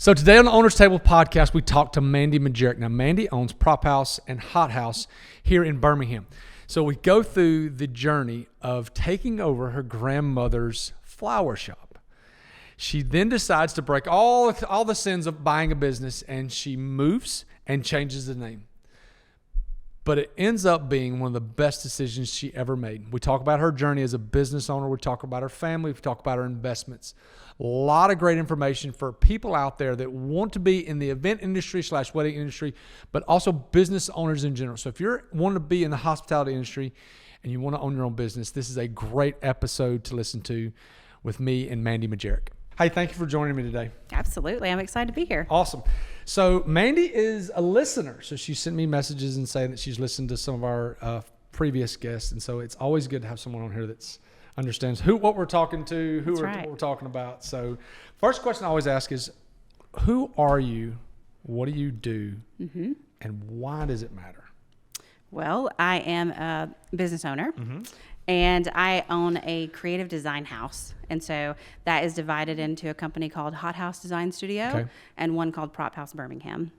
So today on the Owner's Table podcast, we talked to Mandy Majerik. Now, Mandy owns Prop House and Hot House here in Birmingham. So we go through the journey of taking over her grandmother's flower shop. She then decides to break all the sins of buying a business, and she moves and changes the name. But it ends up being one of the best decisions she ever made. We talk about her journey as a business owner. We talk about her family. We talk about her investments. A lot of great information for people out there that want to be in the event industry / wedding industry, but also business owners in general. So if you're wanting to be in the hospitality industry and you want to own your own business, this is a great episode to listen to with me and Mandy Majerik. Hey, thank you for joining me today. Absolutely. I'm excited to be here. Awesome. So Mandy is a listener. So she sent me messages and saying that she's listened to some of our previous guests. And so it's always good to have someone on here that understands what we're talking to, what we're talking about. So first question I always ask is, who are you? What do you do? Mm-hmm. And why does it matter? Well, I am a business owner. Mm-hmm. And I own a creative design house. And so that is divided into a company called Hot House Design Studio and one called Prop House Birmingham.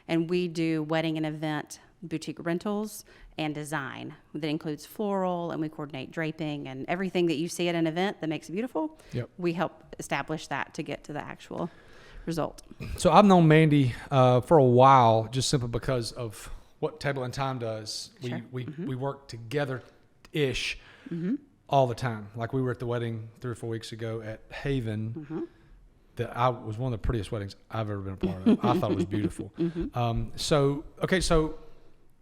And we do wedding and event boutique rentals and design. That includes floral, and we coordinate draping and everything that you see at an event that makes it beautiful. Yep. We help establish that to get to the actual result. So I've known Mandy for a while, just simply because of what Table and Time does. Sure. We work together-ish. Mm-hmm. All the time. Like we were at the wedding 3 or 4 weeks ago at Haven. Mm-hmm. That was one of the prettiest weddings I've ever been a part of. I thought it was beautiful. Mm-hmm. So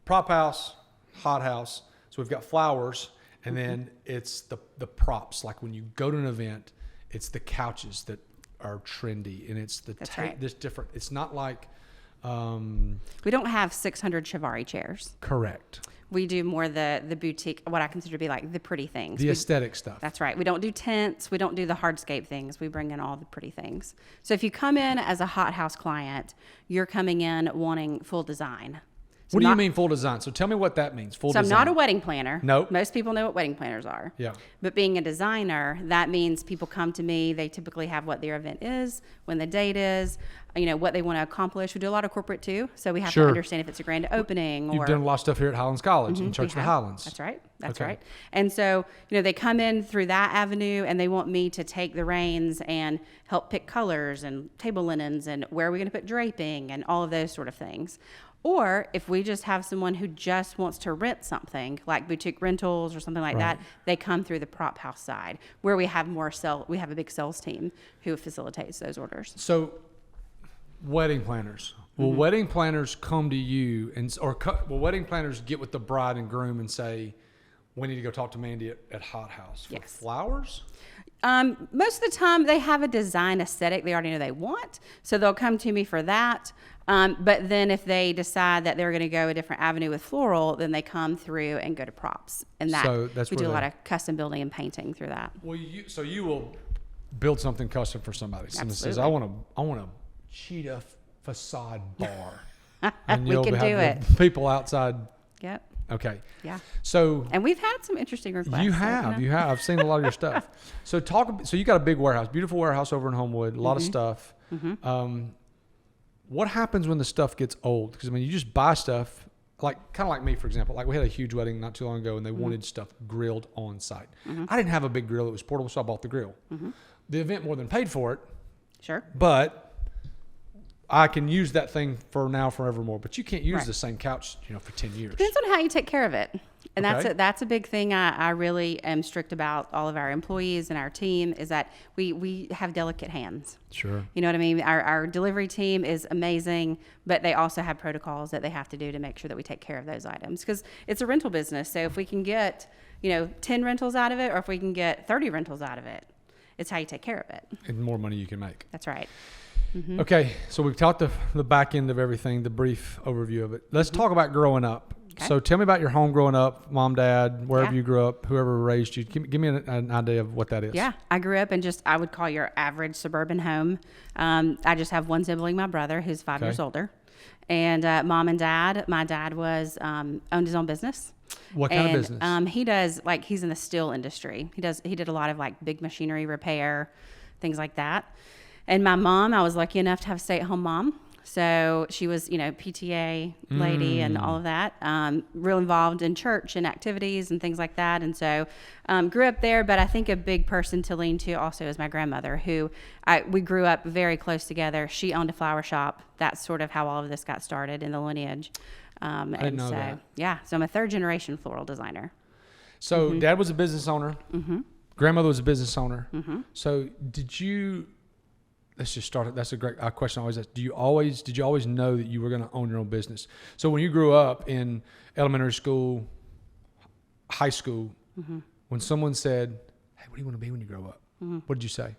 Prop House, Hot House. So we've got flowers, and then it's the props. Like when you go to an event, it's the couches that are trendy, and it's this different. It's not like we don't have 600 Chiavari chairs. Correct. We do more the boutique, what I consider to be like the pretty things. The aesthetic stuff. That's right. We don't do tents. We don't do the hardscape things. We bring in all the pretty things. So if you come in as a Hot House client, you're coming in wanting full design. So what do you mean full design? So tell me what that means, full design. So I'm not a wedding planner. Nope. Most people know what wedding planners are. Yeah. But being a designer, that means people come to me. They typically have what their event is, when the date is, what they want to accomplish. We do a lot of corporate too. So we have to understand if it's a grand opening. You've done a lot of stuff here at Highlands College and Church of the Highlands. That's right. That's right. And so, they come in through that avenue and they want me to take the reins and help pick colors and table linens and where are we going to put draping and all of those sort of things. Or if we just have someone who just wants to rent something like boutique rentals or something like that, they come through the Prop House side where we have we have a big sales team who facilitates those orders. So wedding planners. Will wedding planners come to you will wedding planners get with the bride and groom and say, we need to go talk to Mandy at Hot House for flowers? Most of the time they have a design aesthetic they already know they want. So they'll come to me for that. But then if they decide that they're going to go a different avenue with floral, then they come through and go to props. And we do a lot of custom building and painting through that. Well, you will build something custom for somebody. Someone says, I want a cheetah facade bar. And we can do it. People outside. Yep. Okay. Yeah. So and we've had some interesting requests. You have. I've seen a lot of your stuff. So you got a big warehouse, beautiful warehouse over in Homewood, a lot of stuff. Mm-hmm. What happens when the stuff gets old? Because you just buy stuff, kind of like me, for example. Like we had a huge wedding not too long ago, and they wanted stuff grilled on site. Mm-hmm. I didn't have a big grill that was portable, so I bought the grill. Mm-hmm. The event more than paid for it. Sure. But I can use that thing for now, forevermore. But you can't use the same couch, for 10 years. Depends on how you take care of it. And that's a big thing I really am strict about all of our employees and our team is that we have delicate hands. Sure. You know what I mean? Our delivery team is amazing, but they also have protocols that they have to do to make sure that we take care of those items. Because it's a rental business. So if we can get, 10 rentals out of it or if we can get 30 rentals out of it, it's how you take care of it. And the more money you can make. That's right. Mm-hmm. Okay, so we've talked the back end of everything, the brief overview of it. Let's talk about growing up. Okay. So tell me about your home growing up, mom, dad, wherever you grew up, whoever raised you. Give me an idea of what that is. Yeah, I grew up in I would call your average suburban home. I just have one sibling, my brother, who's 5 years older. And mom and dad, my dad owned his own business. What kind of business? He does, he's in the steel industry. He did a lot of big machinery repair, things like that. And my mom, I was lucky enough to have a stay-at-home mom. So she was, PTA lady and all of that, real involved in church and activities and things like that. And so grew up there. But I think a big person to lean to also is my grandmother, who we grew up very close together. She owned a flower shop. That's sort of how all of this got started in the lineage. I didn't know that. Yeah. So I'm a third generation floral designer. So Dad was a business owner. Grandmother was a business owner. So did you... Let's just start it. That's a great question I always ask. Did you always know that you were going to own your own business? So when you grew up in elementary school, high school, when someone said, "Hey, what do you want to be when you grow up?" What did you say?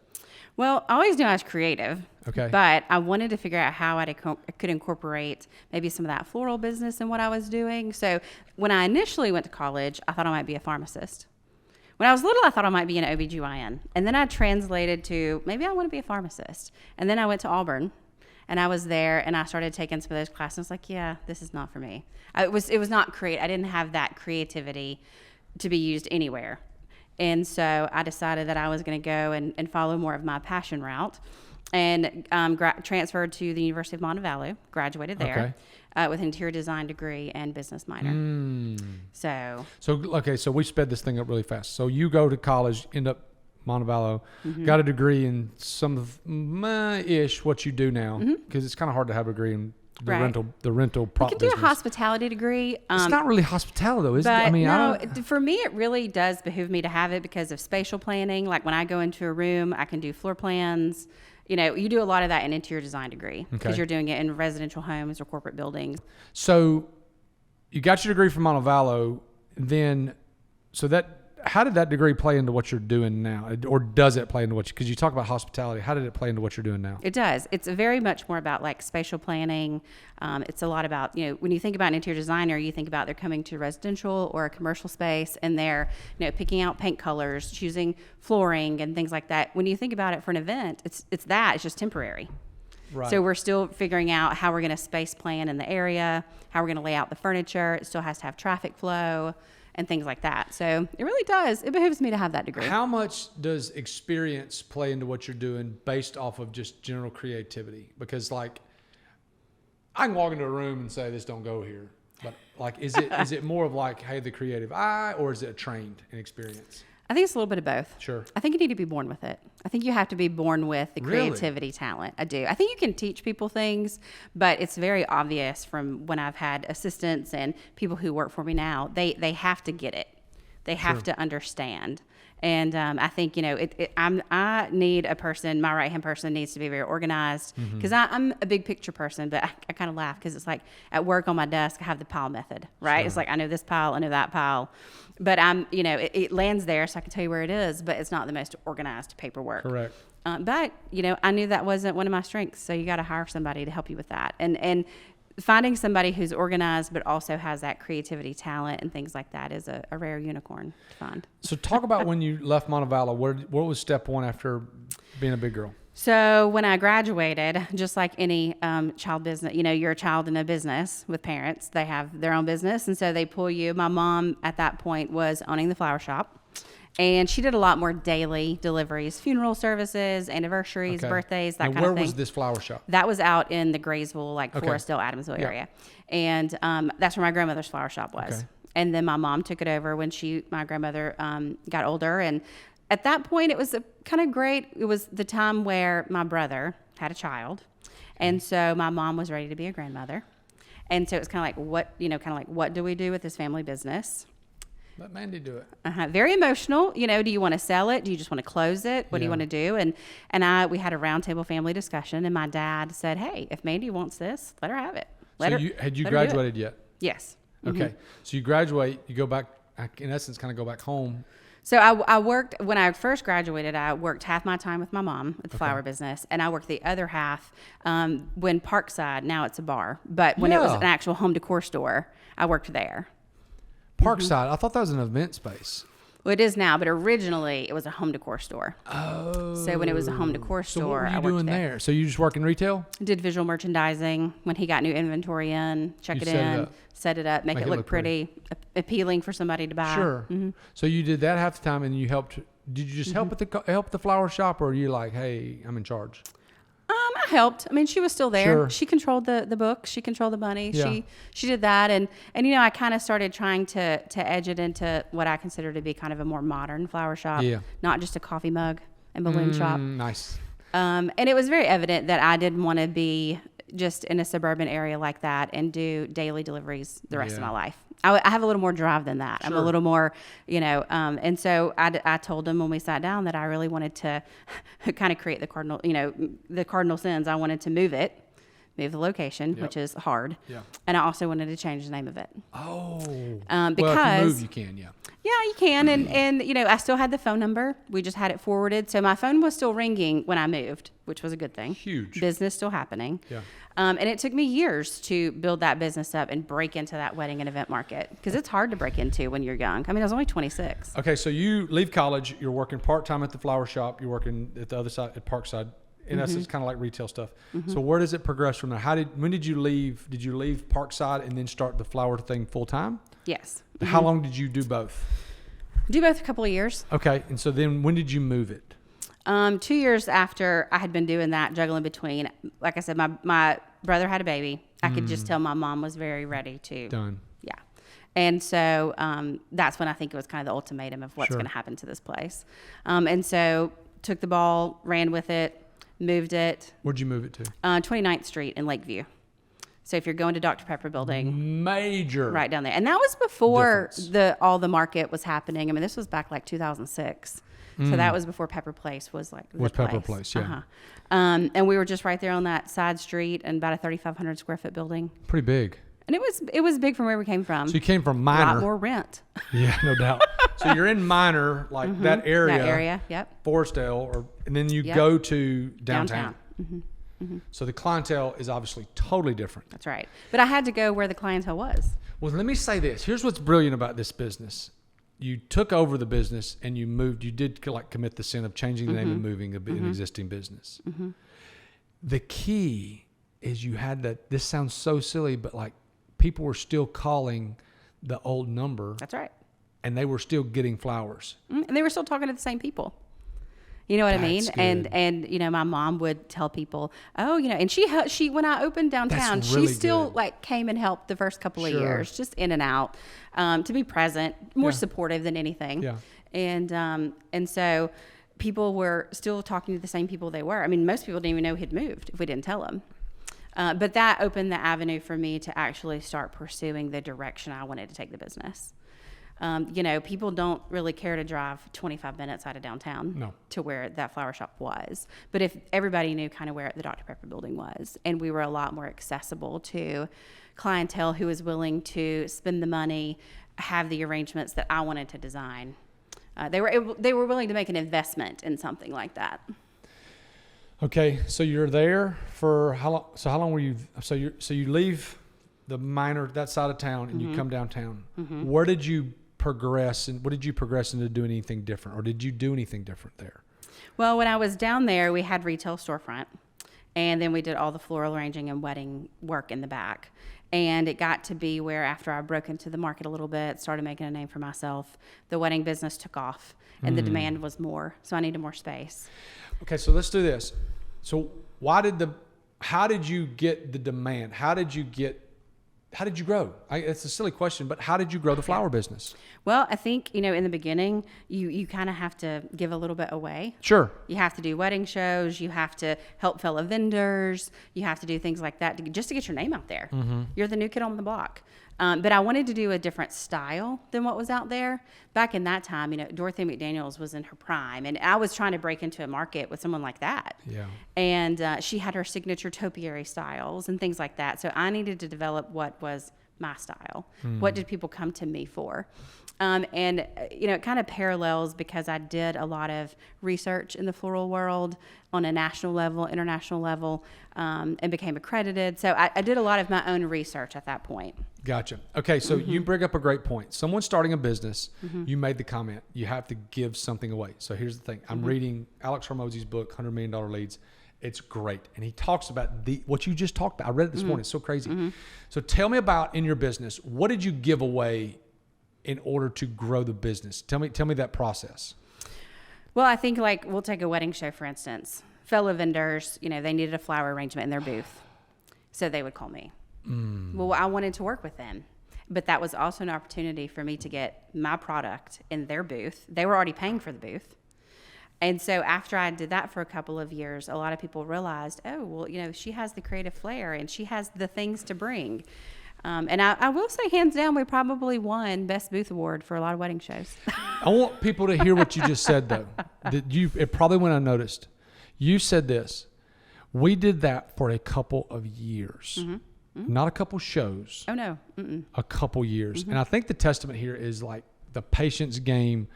Well, I always knew I was creative. Okay. But I wanted to figure out how I could incorporate maybe some of that floral business in what I was doing. So when I initially went to college, I thought I might be a pharmacist. When I was little, I thought I might be an OBGYN. And then I translated to maybe I want to be a pharmacist. And then I went to Auburn, and I was there, and I started taking some of those classes. I was like, yeah, this is not for me. It was not I didn't have that creativity to be used anywhere. And so I decided that I was going to go and follow more of my passion route, and transferred to the University of Montevallo, graduated there. With an interior design degree and business minor. So we sped this thing up really fast. So you go to college, end up Montevallo, got a degree in some of what you do now, because it's kind of hard to have a degree in the rental prop you can business. do a hospitality degree. It's not really hospitality though, is it? I mean, for me, it really does behoove me to have it because of spatial planning. Like when I go into a room, I can do floor plans. You do a lot of that in interior design degree because you're doing it in residential homes or corporate buildings. So you got your degree from Montevallo, then how did that degree play into what you're doing now? Or does it play into because you talk about hospitality, how did it play into what you're doing now? It does. It's very much more about like spatial planning. It's a lot about, when you think about an interior designer, you think about they're coming to residential or a commercial space and they're, picking out paint colors, choosing flooring and things like that. When you think about it for an event, it's just temporary. Right. So we're still figuring out how we're going to space plan in the area, how we're going to lay out the furniture. It still has to have traffic flow and things like that. So it really does. It behooves me to have that degree. How much does experience play into what you're doing based off of just general creativity? Because I can walk into a room and say, this don't go here. But is it more of hey, the creative eye, or is it a trained and experience? I think it's a little bit of both. Sure. I think you need to be born with it. I think you have to be born with the creativity talent. I do. I think you can teach people things, but it's very obvious from when I've had assistants and people who work for me now, they have to get it. They have to understand. And I think, I need a person, my right-hand person needs to be very organized because I'm a big picture person, but I kind of laugh because it's like at work on my desk, I have the pile method, right? Sure. It's like I know this pile, I know that pile, but it lands there so I can tell you where it is, but it's not the most organized paperwork. Correct. But, I knew that wasn't one of my strengths, so you got to hire somebody to help you with that. And finding somebody who's organized but also has that creativity talent and things like that is a rare unicorn to find. So talk about when you left Montevallo. What was step one after being a big girl? So when I graduated, just like any child business, you're a child in a business with parents. They have their own business, and so they pull you. My mom at that point was owning the flower shop. And she did a lot more daily deliveries, funeral services, anniversaries, birthdays, that kind of thing. Where was this flower shop? That was out in the Graysville, Forestdale, Adamsville area. And that's where my grandmother's flower shop was. Okay. And then my mom took it over when my grandmother got older. And at that point, it was kind of great. It was the time where my brother had a child. And so my mom was ready to be a grandmother. And so it was kind of what do we do with this family business? Let Mandy do it. Very emotional. Do you want to sell it? Do you just want to close it? What do you want to do? And we had a roundtable family discussion, and my dad said, "Hey, if Mandy wants this, let her have it." Had you graduated yet? Yes. Okay. So you graduate, you go back, in essence, kind of go back home. So I worked, when I first graduated, I worked half my time with my mom with the flower business, and I worked the other half when Parkside, now it's a bar, but when it was an actual home decor store, I worked there. Parkside, I thought that was an event space. Well, it is now, but originally it was a home decor store. Oh. So when it was a home decor store, I worked there. So what were you doing there? So you just work in retail? Did visual merchandising when he got new inventory in, set it up, make it look pretty, appealing for somebody to buy. Sure. Mm-hmm. So you did that half the time, and you helped. Did you just help the flower shop, or are you like, hey, I'm in charge? I helped. I mean, she was still there. Sure. She controlled the book. She controlled the money. Yeah. She did that, and I kind of started trying to edge it into what I consider to be kind of a more modern flower shop. Yeah. Not just a coffee mug and balloon shop. Nice. And it was very evident that I didn't want to be just in a suburban area like that and do daily deliveries the rest of my life. I have a little more drive than that. Sure. I'm a little more, and so I told him when we sat down that I really wanted to kind of create the cardinal sins. I wanted to move the location, which is hard. Yeah. And I also wanted to change the name of it. Oh. Because well, if you move, you can, yeah. Yeah, you can. And I still had the phone number. We just had it forwarded. So my phone was still ringing when I moved, which was a good thing. Huge. Business still happening. Yeah. And it took me years to build that business up and break into that wedding and event market because it's hard to break into when you're young. I mean, I was only 26. Okay, so you leave college, you're working part-time at the flower shop, you're working at the other side, at Parkside. In essence, kind of like retail stuff. So where does it progress from there? When did you leave? Did you leave Parkside and then start the flower thing full-time? Yes. How long did you do both? Do both a couple of years. Okay, and so then when did you move it? 2 years after I had been doing that, juggling between, like I said, my brother had a baby. I could just tell my mom was very ready to. Done. Yeah. And so that's when I think it was kind of the ultimatum of what's Sure. going to happen to this place. And so took the ball, ran with it, moved it. Where'd you move it to? 29th Street in Lakeview. So if you're going to Dr. Pepper building, Major. right down there. And that was before Difference. all the market was happening. I mean, this was back like 2006. So that was before Pepper Place was like the Pepper place. Place, yeah. And we were just right there on that side street and about a 3,500 square foot building. Pretty big. And it was big from where we came from. So you came from a Minor. lot more rent. Yeah, no doubt. So you're in Minor, like that area. That area, yep. Forestdale, and then you go to downtown. Downtown. So the clientele is obviously totally different. That's right. But I had to go where the clientele was. Well, let me say this. Here's what's brilliant about this business. You took over the business and you moved. You did commit the sin of changing the name and moving an existing business. The key is you had that. This sounds so silly, but like people were still calling the old number. That's right. And they were still getting flowers. And they were still talking to the same people. You know what I mean? That's And good. and my mom would tell people, oh, and she when I opened downtown, That's really she still good. came and helped the first couple of Sure. years, just in and out, to be present, more Yeah. supportive than anything. Yeah. And so people were still talking to the same people they were. I mean, most people didn't even know he'd moved if we didn't tell them. But that opened the avenue for me to actually start pursuing the direction I wanted to take the business. People don't really care to drive 25 minutes out of downtown to where that flower shop was. But if everybody knew kind of where the Dr. Pepper building was, and we were a lot more accessible to clientele who was willing to spend the money, have the arrangements that I wanted to design, they were willing to make an investment in something like that. Okay, so you're there for how long? So how long were you? So you leave the Minor, that side of town, and you come downtown. Where did you progress, and what did you progress into doing anything different, or did you do anything different there? Well, when I was down there, we had retail storefront, and then we did all the floral arranging and wedding work in the back. And it got to be where after I broke into the market a little bit, started making a name for myself, the wedding business took off, and the demand was more, so I needed more space. Okay, so let's do this. So how did you get the demand? How did you grow? It's a silly question, but how did you grow the flower business? Well, I think, in the beginning, you kind of have to give a little bit away. Sure. You have to do wedding shows. You have to help fellow vendors. You have to do things like that just to get your name out there. You're the new kid on the block. But I wanted to do a different style than what was out there. Back in that time, Dorothy McDaniels was in her prime, and I was trying to break into a market with someone like that. Yeah. And she had her signature topiary styles and things like that. So I needed to develop what was my style. What did people come to me for? It kind of parallels because I did a lot of research in the floral world on a national level, international level, and became accredited. So I did a lot of my own research at that point. Gotcha. Okay, so you bring up a great point. Someone starting a business, you made the comment, you have to give something away. So here's the thing. I'm reading Alex Hormozi's book, $100 Million Leads. It's great. And he talks about what you just talked about. I read it this morning. It's so crazy. So tell me about in your business, what did you give away in order to grow the business? Tell me that process. Well, I think we'll take a wedding show, for instance. fellow vendors, they needed a flower arrangement in their booth. So they would call me. Well, I wanted to work with them. But that was also an opportunity for me to get my product in their booth. They were already paying for the booth. And so after I did that for a couple of years, a lot of people realized, oh, well, she has the creative flair and she has the things to bring. And I will say, hands down, we probably won Best Booth Award for a lot of wedding shows. I want people to hear what you just said, though. It probably went unnoticed. You said this. We did that for a couple of years. Mm-hmm. Not a couple shows. Oh, no. A couple years. And I think the testament here is like the patience game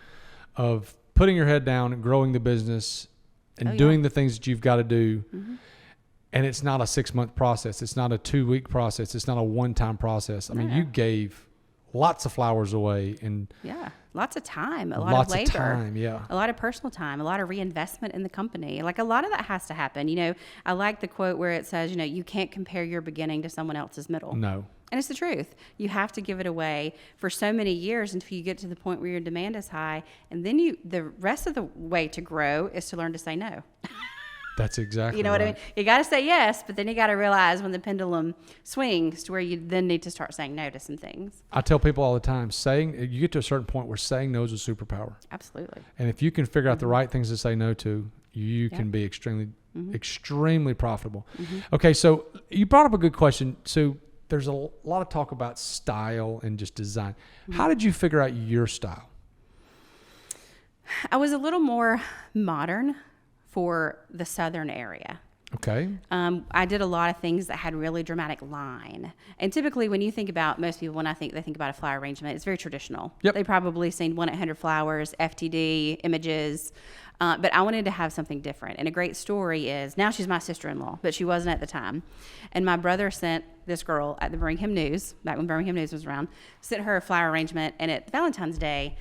of putting your head down and growing the business and doing the things that you've got to do. And it's not a 6-month process. It's not a 2-week process. It's not a one-time process. I mean, you gave lots of flowers away and lots of time, a lot of labor, time, a lot of personal time, a lot of reinvestment in the company. Like a lot of that has to happen. I like the quote where it says, you can't compare your beginning to someone else's middle. No. And it's the truth. You have to give it away for so many years until you get to the point where your demand is high. And then the rest of the way to grow is to learn to say no. That's exactly what I mean? You got to say yes, but then you got to realize when the pendulum swings to where you then need to start saying no to some things. I tell people all the time, you get to a certain point where saying no is a superpower. Absolutely. And if you can figure out the right things to say no to, you can be extremely profitable. Okay, so you brought up a good question. So there's a lot of talk about style and just design. How did you figure out your style? I was a little more modern for the southern area. Okay. I did a lot of things that had really dramatic line. And typically when you think about, most people, when they think about a flower arrangement, it's very traditional. Yep. They probably seen 1-800-Flowers, FTD, images. But I wanted to have something different. And a great story is, now she's my sister-in-law, but she wasn't at the time. And my brother sent this girl at the Birmingham News, back when Birmingham News was around, sent her a flower arrangement. And at Valentine's Day,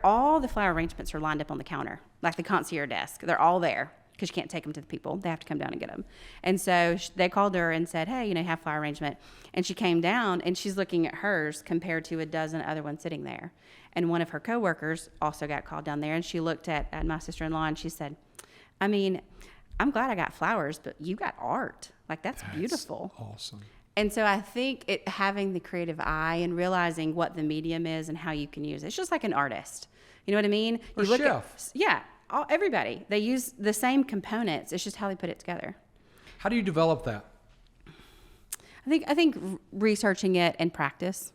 all the flower arrangements are lined up on the counter, like the concierge desk. They're all there, because you can't take them to the people. They have to come down and get them. And so they called her and said, hey, have flower arrangement. And she came down, and she's looking at hers compared to a dozen other ones sitting there. And one of her coworkers also got called down there, and she looked at my sister-in-law, and she said, I mean, I'm glad I got flowers, but you got art. Like, that's beautiful. Awesome. And so I think having the creative eye and realizing what the medium is and how you can use it. It's just like an artist. You know what I mean? Or chef. Everybody. They use the same components. It's just how they put it together. How do you develop that? I think researching it and practice.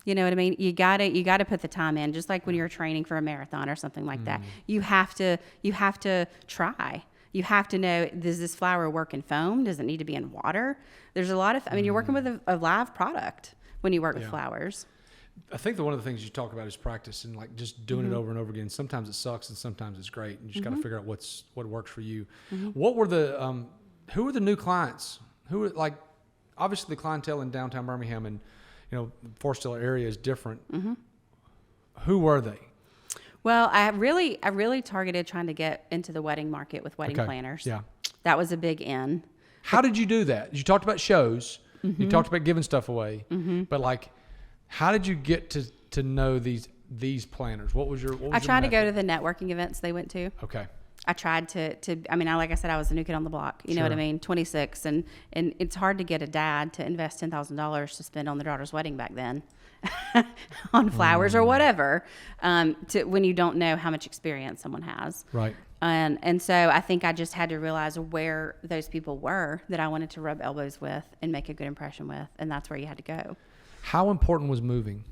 You know what I mean? You gotta put the time in, just like when you're training for a marathon or something like that. You have to try. You have to know, does this flower work in foam? Does it need to be in water? There's a lot of, you're working with a live product when you work with flowers. I think one of the things you talk about is practice and like just doing it over and over again. Sometimes it sucks and sometimes it's great. And you just got to figure out what works for you. What were who were the new clients? Who were, like, obviously the clientele in downtown Birmingham and, Forest Hill area is different. Who were they? Well, I really targeted trying to get into the wedding market with wedding planners. Yeah. That was a big in. How did you do that? You talked about shows. You talked about giving stuff away. But like, how did you get to know these planners? What was your I tried to go to the networking events they went to. Okay. I tried to like I said, I was the new kid on the block. You know what I mean? 26. And it's hard to get a dad to invest $10,000 to spend on their daughter's wedding back then on flowers or whatever, when you don't know how much experience someone has. Right. And so I think I just had to realize where those people were that I wanted to rub elbows with and make a good impression with. And that's where you had to go. How important was moving?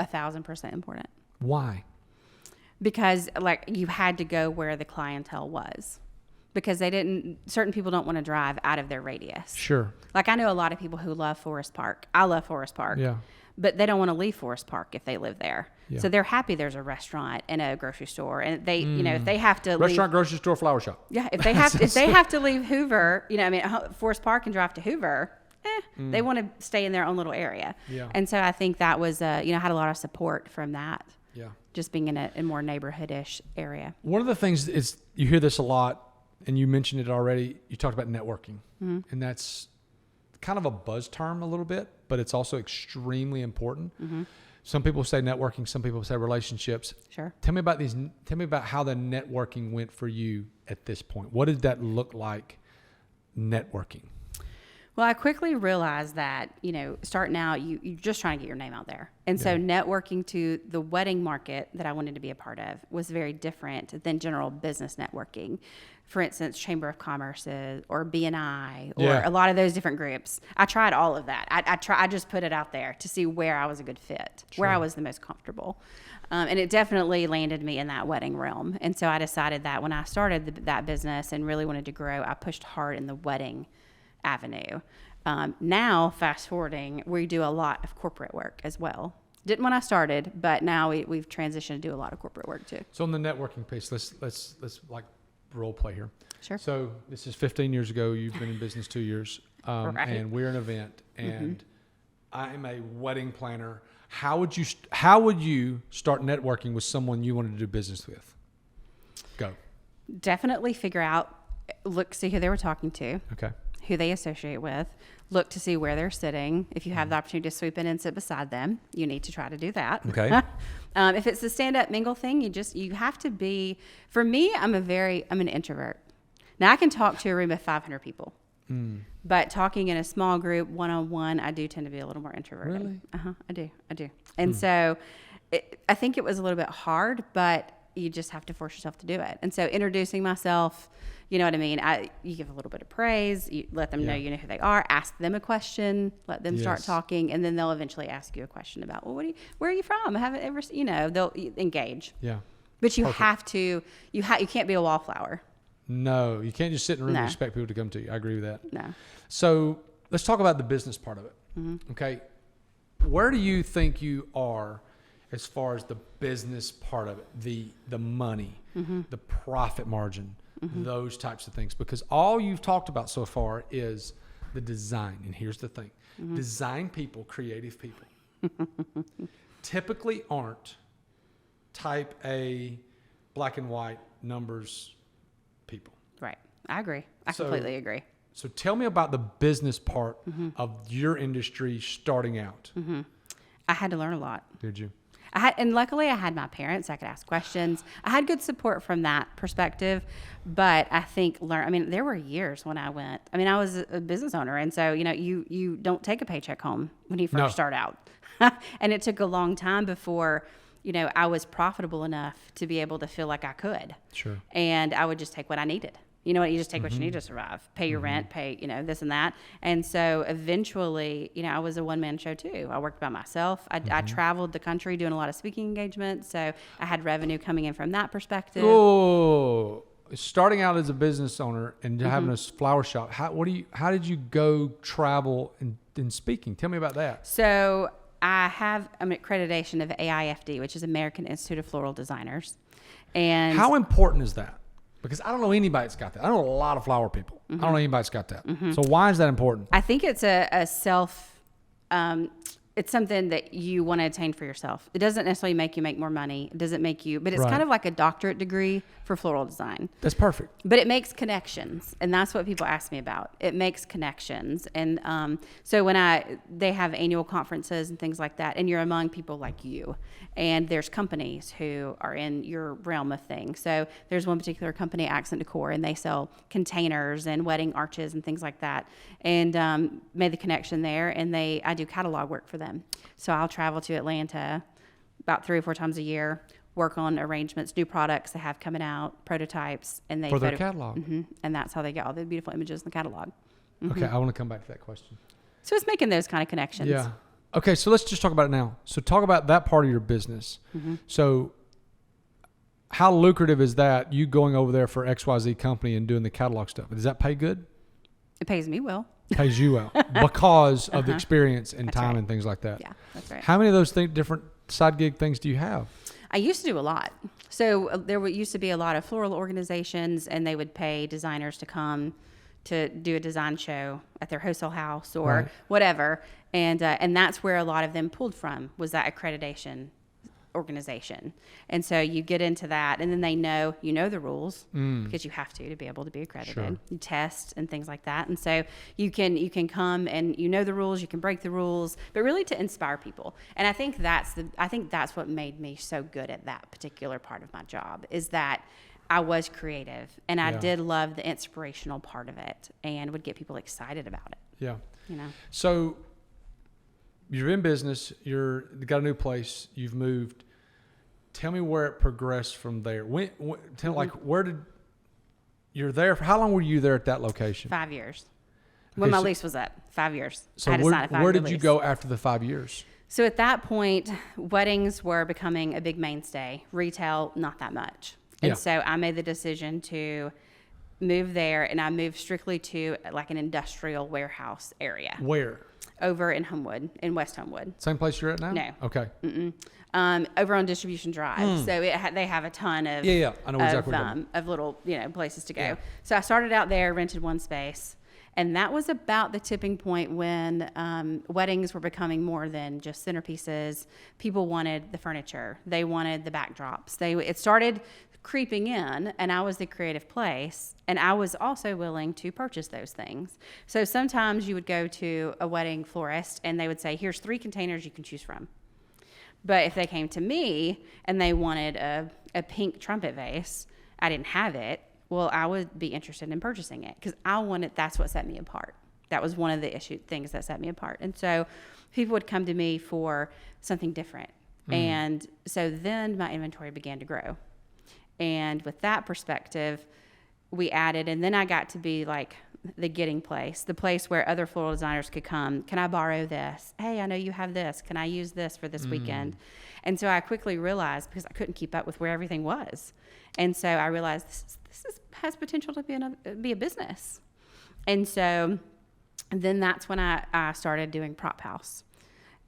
1,000% important. Why? Because you had to go where the clientele was, because certain people don't want to drive out of their radius. Sure. Like I know a lot of people who love Forest Park. I love Forest Park. Yeah. But they don't want to leave Forest Park if they live there. Yeah. So they're happy there's a restaurant and a grocery store, and they, if they have to restaurant, grocery store, flower shop. Yeah. If they have to leave Hoover, Forest Park and drive to Hoover, they want to stay in their own little area. Yeah. And so I think that was, I had a lot of support from that. Yeah. Just being in a more neighborhood-ish area. One of the things is, you hear this a lot, and you mentioned it already. You talked about networking, and that's kind of a buzz term a little bit, but it's also extremely important. Some people say networking, some people say relationships. Sure. Tell me about how the networking went for you at this point. What did that look like, networking? Well, I quickly realized that, starting out, you're just trying to get your name out there. And so networking to the wedding market that I wanted to be a part of was very different than general business networking. For instance, Chamber of Commerce or BNI or a lot of those different groups. I tried all of that. I just put it out there to see where I was a good fit, where I was the most comfortable. And it definitely landed me in that wedding realm. And so I decided that when I started that business and really wanted to grow, I pushed hard in the wedding avenue. Now, fast forwarding, we do a lot of corporate work as well. Didn't when I started, but now we've transitioned to do a lot of corporate work too. So on the networking piece, let's like role play here. Sure. So this is 15 years ago. You've been in business 2 years, Right. and we're an event, and I'm a wedding planner. How would you start networking with someone you wanted to do business with? Go. Definitely figure out, see who they were talking to. Okay. Who they associate with, look to see where they're sitting. If you have the opportunity to swoop in and sit beside them, you need to try to do that. Okay. If it's the stand-up mingle thing, you have to be, for me, I'm an introvert. Now I can talk to a room of 500 people, but talking in a small group, one-on-one, I do tend to be a little more introverted. Really? I do. And so I think it was a little bit hard, but you just have to force yourself to do it. And so introducing myself, you know what I mean? You give a little bit of praise, you let them know you know who they are, ask them a question, let them start talking, and then they'll eventually ask you a question about, well, where are you from? I haven't ever, they'll engage. Yeah. But you have to, you can't be a wallflower. No, you can't just sit in a room and expect people to come to you. I agree with that. No. So let's talk about the business part of it. Okay. Where do you think you are as far as the business part of it, the money, the profit margin, those types of things? Because all you've talked about so far is the design. And here's the thing. Design people, creative people, typically aren't type A, black and white numbers people. Right. I agree. I completely agree. So tell me about the business part of your industry starting out. I had to learn a lot. Did you? And luckily I had my parents. I could ask questions. I had good support from that perspective, but I think there were years when I was a business owner. And so, you don't take a paycheck home when you first start out. And it took a long time before, I was profitable enough to be able to feel like I could. Sure. And I would just take what I needed. You know what? You just take what you need to survive, pay your rent, pay, this and that. And so eventually, I was a one-man show too. I worked by myself. I traveled the country doing a lot of speaking engagements. So I had revenue coming in from that perspective. Oh, starting out as a business owner and having a flower shop. How did you go travel and speaking? Tell me about that. So I have an accreditation of AIFD, which is American Institute of Floral Designers. And how important is that? Because I don't know anybody that's got that. I know a lot of flower people. I don't know anybody that's got that. So why is that important? I think it's a self, it's something that you want to attain for yourself. It doesn't necessarily make you make more money. It doesn't make you, but it's kind of like a doctorate degree for floral design. That's perfect. But it makes connections. And that's what people ask me about. It makes connections. And so when they have annual conferences and things like that, and you're among people like you, and there's companies who are in your realm of things. So there's one particular company, Accent Decor, and they sell containers and wedding arches and things like that. And made the connection there. And I do catalog work for them. So I'll travel to Atlanta about 3 or 4 times a year, work on arrangements, new products they have coming out, prototypes, and they for their catalog. And that's how they get all the beautiful images in the catalog. Okay, I want to come back to that question. So it's making those kind of connections. Yeah. Okay, so let's just talk about it now. So talk about that part of your business. So how lucrative is that, you going over there for XYZ company and doing the catalog stuff? Does that pay good? It pays me well. Pays you well because of the experience and That's time right. and things like that. Yeah, that's right. How many of those different side gig things do you have? I used to do a lot. So there used to be a lot of floral organizations, and they would pay designers to come to do a design show at their wholesale house or whatever. And that's where a lot of them pulled from, was that accreditation organization. And so you get into that, and then they know, the rules because you have to be able to be accredited. Sure. You test and things like that. And so you can come and the rules, you can break the rules, but really to inspire people. And I think that's what made me so good at that particular part of my job, is that I was creative, and I did love the inspirational part of it, and would get people excited about it. Yeah. So you're in business, you got a new place, you've moved. Tell me where it progressed from there. You're there for, how long were you there at that location? 5 years. When my lease was up, 5 years. So where did you go after the 5 years? So at that point, weddings were becoming a big mainstay. Retail, not that much. And so I made the decision to move there, and I moved strictly to like an industrial warehouse area. Where? Over in Homewood, in West Homewood. Same place you're at now? No. Okay. Over on Distribution Drive. So they have a ton of I know exactly of little places to go. Yeah. So I started out there, rented one space, and that was about the tipping point when weddings were becoming more than just centerpieces. People wanted the furniture. They wanted the backdrops. It started creeping in, and I was the creative place, and I was also willing to purchase those things. So sometimes you would go to a wedding florist, and they would say, here's 3 containers you can choose from. But if they came to me and they wanted a pink trumpet vase, I didn't have it, well, I would be interested in purchasing it, because that's what set me apart. That was one of the things that set me apart. And so people would come to me for something different. And so then my inventory began to grow. And with that perspective, we added, and then I got to be like the getting place, the place where other floral designers could come. Can I borrow this? Hey, I know you have this. Can I use this for this weekend? And so I quickly realized, because I couldn't keep up with where everything was. And so I realized has potential to be a business. And so then that's when I started doing Prop House.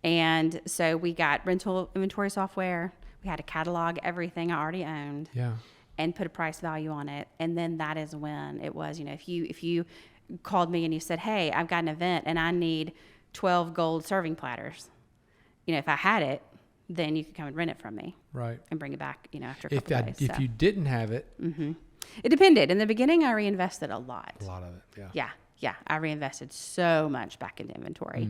And so we got rental inventory software. We had to catalog everything I already owned and put a price value on it. And then that is when it was, if you called me and you said, hey, I've got an event and I need 12 gold serving platters, if I had it, then you could come and rent it from me. Right. And bring it back, after a couple days. If you didn't have it. It depended. In the beginning, I reinvested a lot. A lot of it, Yeah. I reinvested so much back into inventory.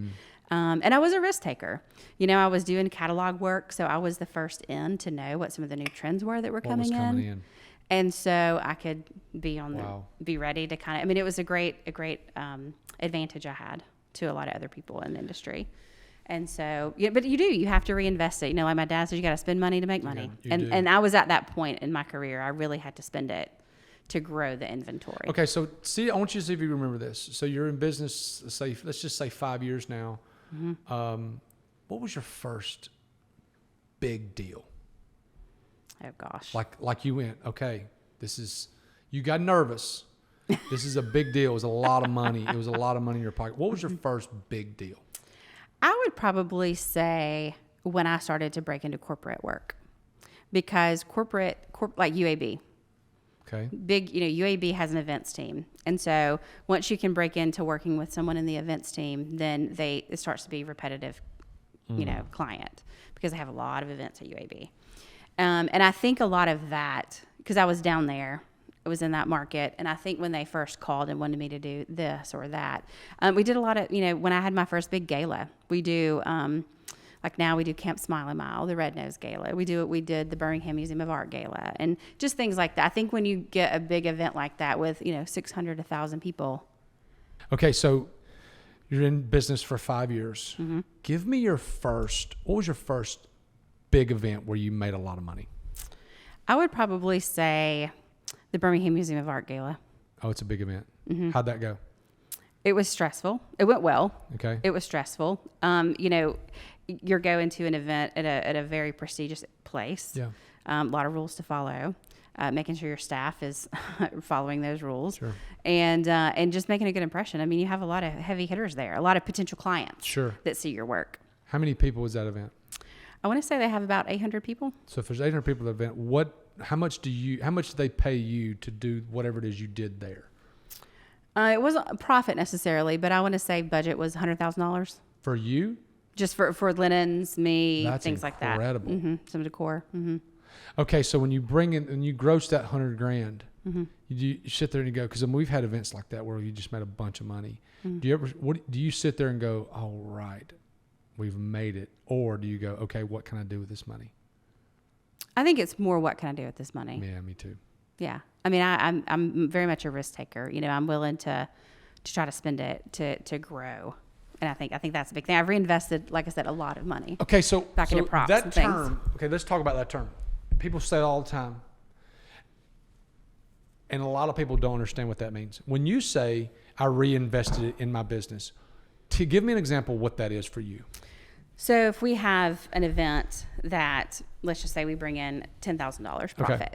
And I was a risk taker. I was doing catalog work, so I was the first in to know what some of the new trends were that were coming in. And so I could be be ready to it was a great advantage I had to a lot of other people in the industry. And so, but you have to reinvest it. Like my dad said, you got to spend money to make money. And I was at that point in my career. I really had to spend it to grow the inventory. Okay, so I want you to see if you remember this. So you're in business, let's just say 5 years now. What was your first big deal? Oh gosh. Like you went, okay, you got nervous. This is a big deal. It was a lot of money. It was a lot of money in your pocket. What was your first big deal? I would probably say when I started to break into corporate work, because corporate like UAB. Okay. Big, UAB has an events team. And so once you can break into working with someone in the events team, then it starts to be repetitive, client, because they have a lot of events at UAB. And I think a lot of that, because I was down there, I was in that market. And I think when they first called and wanted me to do this or that, we did a lot of, when I had my first big gala, we do, like now we do Camp Smiley Mile, the Red Nose Gala. We did the Birmingham Museum of Art Gala, and just things like that. I think when you get a big event like that with 600, 1,000 people. Okay, so you're in business for 5 years. Give me what was your first big event where you made a lot of money? I would probably say the Birmingham Museum of Art Gala. Oh, it's a big event. How'd that go? It was stressful. It went well. Okay. It was stressful. You're going to an event at a very prestigious place. Yeah. A lot of rules to follow. Making sure your staff is following those rules. Sure. And just making a good impression. I mean, you have a lot of heavy hitters there, a lot of potential clients. Sure. That see your work. How many people was that event? I want to say they have about 800 people. So if there's 800 people at the event, how much did they pay you to do whatever it is you did there? It wasn't a profit necessarily, but I want to say budget was $100,000. For you? Just for linens, That's things like that. incredible. Some decor. Okay, so when you bring in and you gross that $100,000, you sit there and you go, because we've had events like that where you just made a bunch of money. Do you sit there and go, all right, we've made it, or do you go, okay, what can I do with this money? I think it's more, what can I do with this money? Yeah, me too. Yeah, I mean, I'm very much a risk taker. I'm willing to try to spend it to grow. And I think that's a big thing. I've reinvested, like I said, a lot of money. Okay, so back into props that and term. things. Okay, let's talk about that term. People say it all the time, and a lot of people don't understand what that means. When you say I reinvested it in my business, to give me an example of what that is for you. So if we have an event that, let's just say we bring in $10,000 profit. Okay.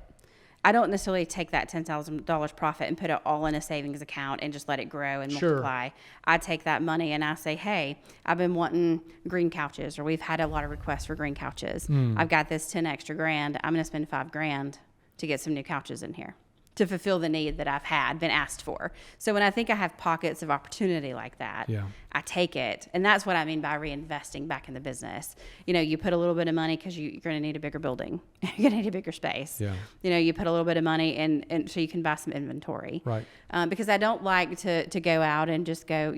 I don't necessarily take that $10,000 profit and put it all in a savings account and just let it grow and multiply. I take that money and I say, hey, I've been wanting green couches, or we've had a lot of requests for green couches. I've got this 10 extra grand. I'm going to spend $5,000 to get some new couches in here to fulfill the need that I've been asked for. So when I think I have pockets of opportunity like that, I take it. And that's what I mean by reinvesting back in the business. You put a little bit of money because you're going to need a bigger building. You're going to need a bigger space. You put a little bit of money in so you can buy some inventory. Right. Because I don't like to go out and just go,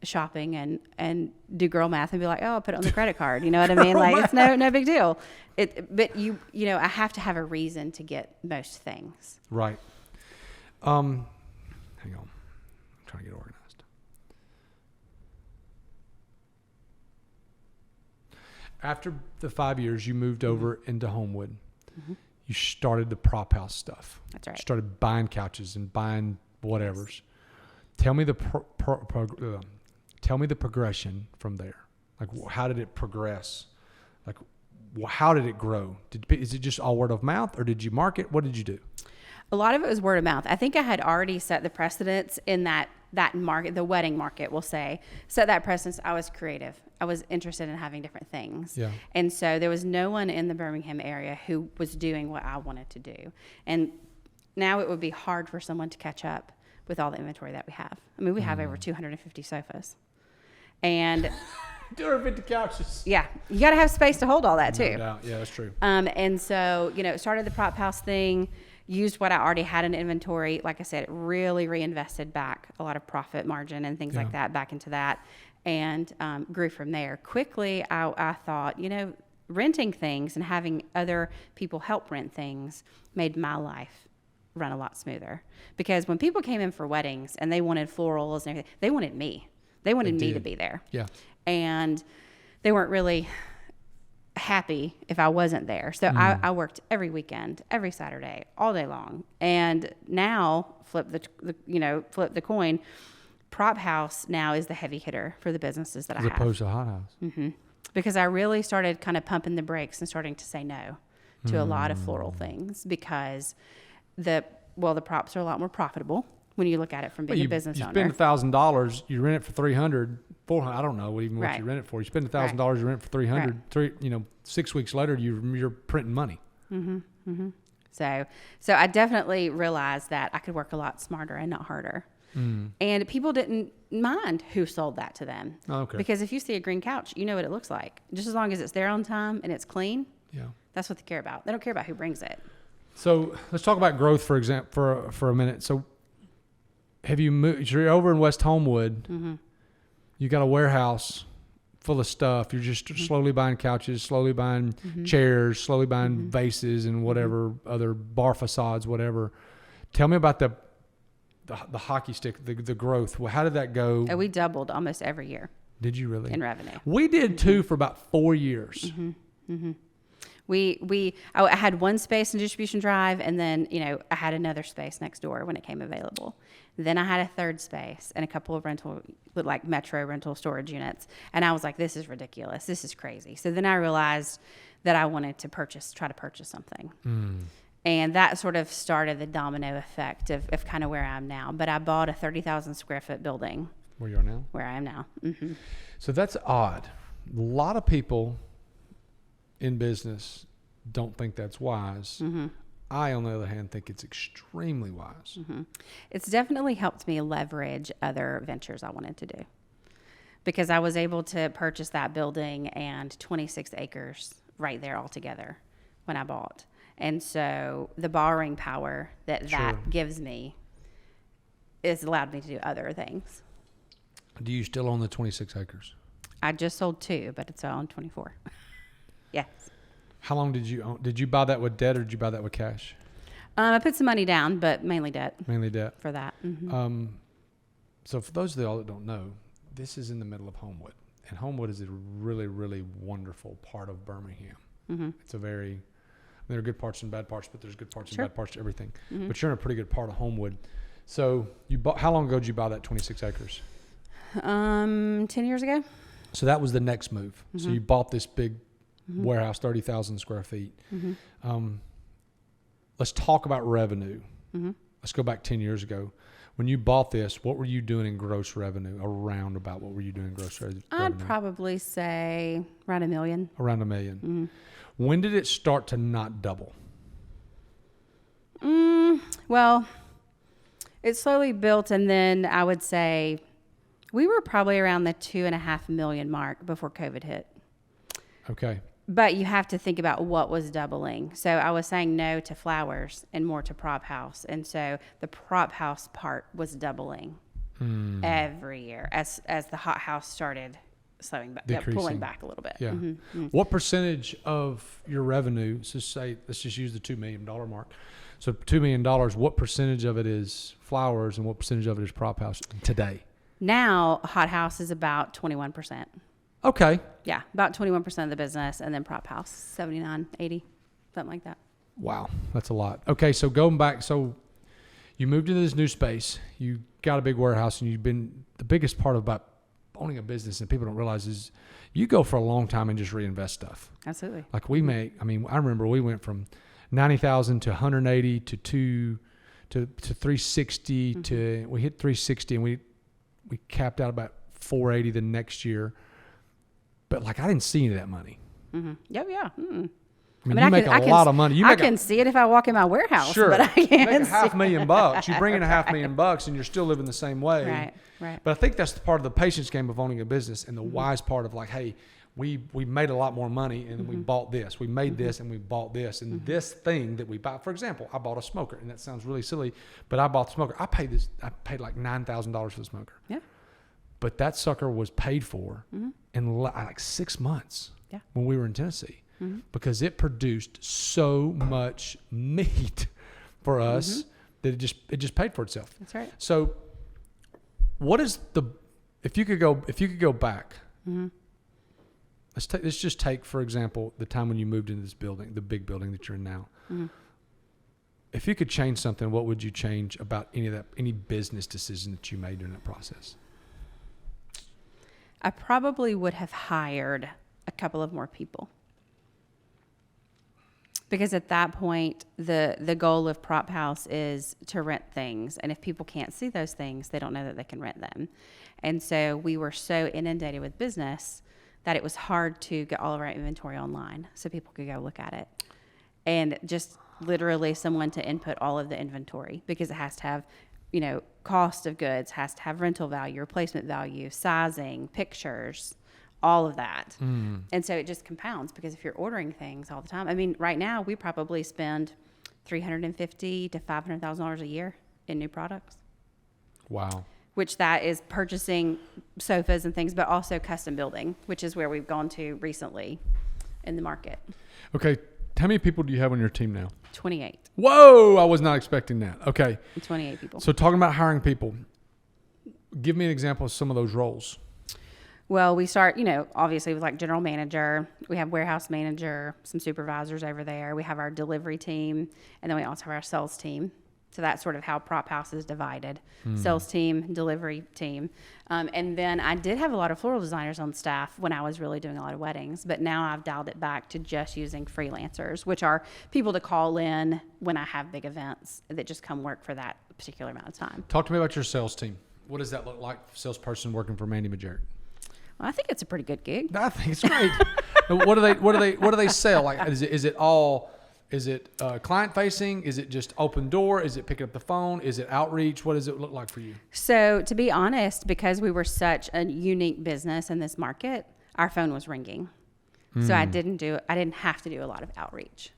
shopping and do girl math and be like, oh, I'll put it on the credit card. You know what I mean? Like, it's no big deal. But I have to have a reason to get most things. Right. Hang on. I'm trying to get organized. After the 5 years, you moved over into Homewood. You started the prop house stuff. That's right. You started buying couches and buying whatevers. Yes. Tell me the progression from there. Like, how did it progress? Like, how did it grow? Is it just all word of mouth, or did you market? What did you do? A lot of it was word of mouth. I think I had already set the precedence in that market, the wedding market, we'll say. Set that precedence. I was creative. I was interested in having different things. Yeah. And so there was no one in the Birmingham area who was doing what I wanted to do. And now it would be hard for someone to catch up with all the inventory that we have. I mean, we have over 250 sofas. And 250 couches. Yeah. You got to have space to hold all that too. No doubt. Yeah, that's true. And so, started the prop house thing, used what I already had in inventory. Like I said, really reinvested back a lot of profit margin and things like that back into that, and grew from there. Quickly, I thought, renting things and having other people help rent things made my life run a lot smoother. Because when people came in for weddings and they wanted florals and everything, they wanted me. They wanted me to be there. Yeah. And they weren't really happy if I wasn't there. So I worked every weekend, every Saturday, all day long. And now flip the coin. Prop house now is the heavy hitter for the businesses that I have. As opposed to hot house. Mm-hmm. Because I really started kind of pumping the brakes and starting to say no to a lot of floral things, because the props are a lot more profitable when you look at it from being a business owner. You spend $1,000, you rent it for $300, $400. I don't know what you rent it for. You spend $1,000, you rent it for $300. 6 weeks later, you're printing money. Mm-hmm. Mm-hmm. So I definitely realized that I could work a lot smarter and not harder. And people didn't mind who sold that to them. Oh, okay. Because if you see a green couch, you know what it looks like. Just as long as it's there on time and it's clean, that's what they care about. They don't care about who brings it. So let's talk about growth, for example, for a minute. So have you moved? You're over in West Homewood. Mm-hmm. You got a warehouse full of stuff. You're just slowly buying couches, slowly buying chairs, slowly buying vases and whatever other bar facades, whatever. Tell me about the hockey stick, the growth. Well, how did that go? We doubled almost every year. Did you really? In revenue. We did too for about 4 years. Mm-hmm. Mm-hmm. I had one space in Distribution Drive, and then, I had another space next door when it came available. Then I had a third space and a couple of metro rental storage units. And I was like, this is ridiculous. This is crazy. So then I realized that I wanted to try to purchase something. And that sort of started the domino effect of kind of where I am now. But I bought a 30,000 square foot building. Where you are now? Where I am now. Mm-hmm. So that's odd. A lot of people in business don't think that's wise. Mm-hmm. I, on the other hand, think it's extremely wise. Mm-hmm. It's definitely helped me leverage other ventures I wanted to do. because I was able to purchase that building and 26 acres right there altogether when I bought. And so the borrowing power that gives me has allowed me to do other things. Do you still own the 26 acres? I just sold 2, but it's on 24. Yes. How long did you own? Did you buy that with debt or did you buy that with cash? I put some money down, but mainly debt. Mainly debt. For that. Mm-hmm. So for those of y'all that don't know, this is in the middle of Homewood. And Homewood is a really, really wonderful part of Birmingham. Mm-hmm. It's there are good parts and bad parts, but there's good parts and Sure. bad parts to everything. Mm-hmm. But you're in a pretty good part of Homewood. So how long ago did you buy that 26 acres? 10 years ago. So that was the next move. Mm-hmm. So you bought this big warehouse, 30,000 square feet. Mm-hmm. Let's talk about revenue. Mm-hmm. Let's go back 10 years ago. When you bought this, what were you doing in gross revenue? What were you doing in gross revenue? I'd probably say around $1 million. Around $1 million. Mm-hmm. When did it start to not double? Well, it slowly built, and then I would say we were probably around the 2.5 million mark before COVID hit. Okay. But you have to think about what was doubling. So I was saying no to flowers and more to prop house. And so the prop house part was doubling every year as the hot house started slowing back, pulling back a little bit. Yeah. Mm-hmm. What percentage of your revenue, let's just use the $2 million mark. So $2 million, what percentage of it is flowers and what percentage of it is prop house today? Now, hot house is about 21%. Okay. Yeah, about 21% of the business, and then prop house, 79, 80, something like that. Wow, that's a lot. Okay, so going back, so you moved into this new space, you got a big warehouse, and you've been, the biggest part about owning a business, and people don't realize, is you go for a long time and just reinvest stuff. Absolutely. Like I remember we went from 90,000 to 180 to 360 to, we hit 360 and we capped out about 480 the next year. But like, I didn't see any of that money. Mm-hmm. Yeah. Mm-hmm. I mean, you make a lot of money. I can see it if I walk in my warehouse, sure, but I can't make see $500,000. You bring in $500,000 and you're still living the same way. Right. But I think that's the part of the patience game of owning a business, and the wise part of like, hey, we made a lot more money and we bought this. We made this and we bought this. And this thing that we bought, for example, I bought a smoker, and that sounds really silly, but I bought the smoker. I paid like $9,000 for the smoker. Yeah. But that sucker was paid for in like 6 months when we were in Tennessee, because it produced so much meat for us that it just paid for itself. That's right. So what is if you could go back, let's just take, for example, the time when you moved into this building, the big building that you're in now. If you could change something, what would you change about any business decision that you made during that process? I probably would have hired a couple of more people, because at that point, the goal of Prop House is to rent things. And if people can't see those things, they don't know that they can rent them. And so we were so inundated with business that it was hard to get all of our inventory online so people could go look at it. And just literally someone to input all of the inventory, because it has to have, cost of goods, has to have rental value, replacement value, sizing, pictures, all of that. And so it just compounds, because if you're ordering things all the time, I mean, right now we probably spend $350,000 to $500,000 a year in new products. Wow. Which that is purchasing sofas and things, but also custom building, which is where we've gone to recently in the market. Okay. How many people do you have on your team now? 28. Whoa, I was not expecting that. Okay. 28 people. So talking about hiring people, give me an example of some of those roles. Well, we start, obviously with like general manager. We have warehouse manager, some supervisors over there. We have our delivery team, and then we also have our sales team. So that's sort of how Prop House is divided. Sales team, delivery team. And then I did have a lot of floral designers on staff when I was really doing a lot of weddings. But now I've dialed it back to just using freelancers, which are people to call in when I have big events that just come work for that particular amount of time. Talk to me about your sales team. What does that look like, salesperson working for Mandy Majerik? Well, I think it's a pretty good gig. I think it's great. What do they sell? Like, is it all Is it client facing? Is it just open door? Is it picking up the phone? Is it outreach? What does it look like for you? So to be honest, because we were such a unique business in this market, our phone was ringing. So I didn't have to do a lot of outreach.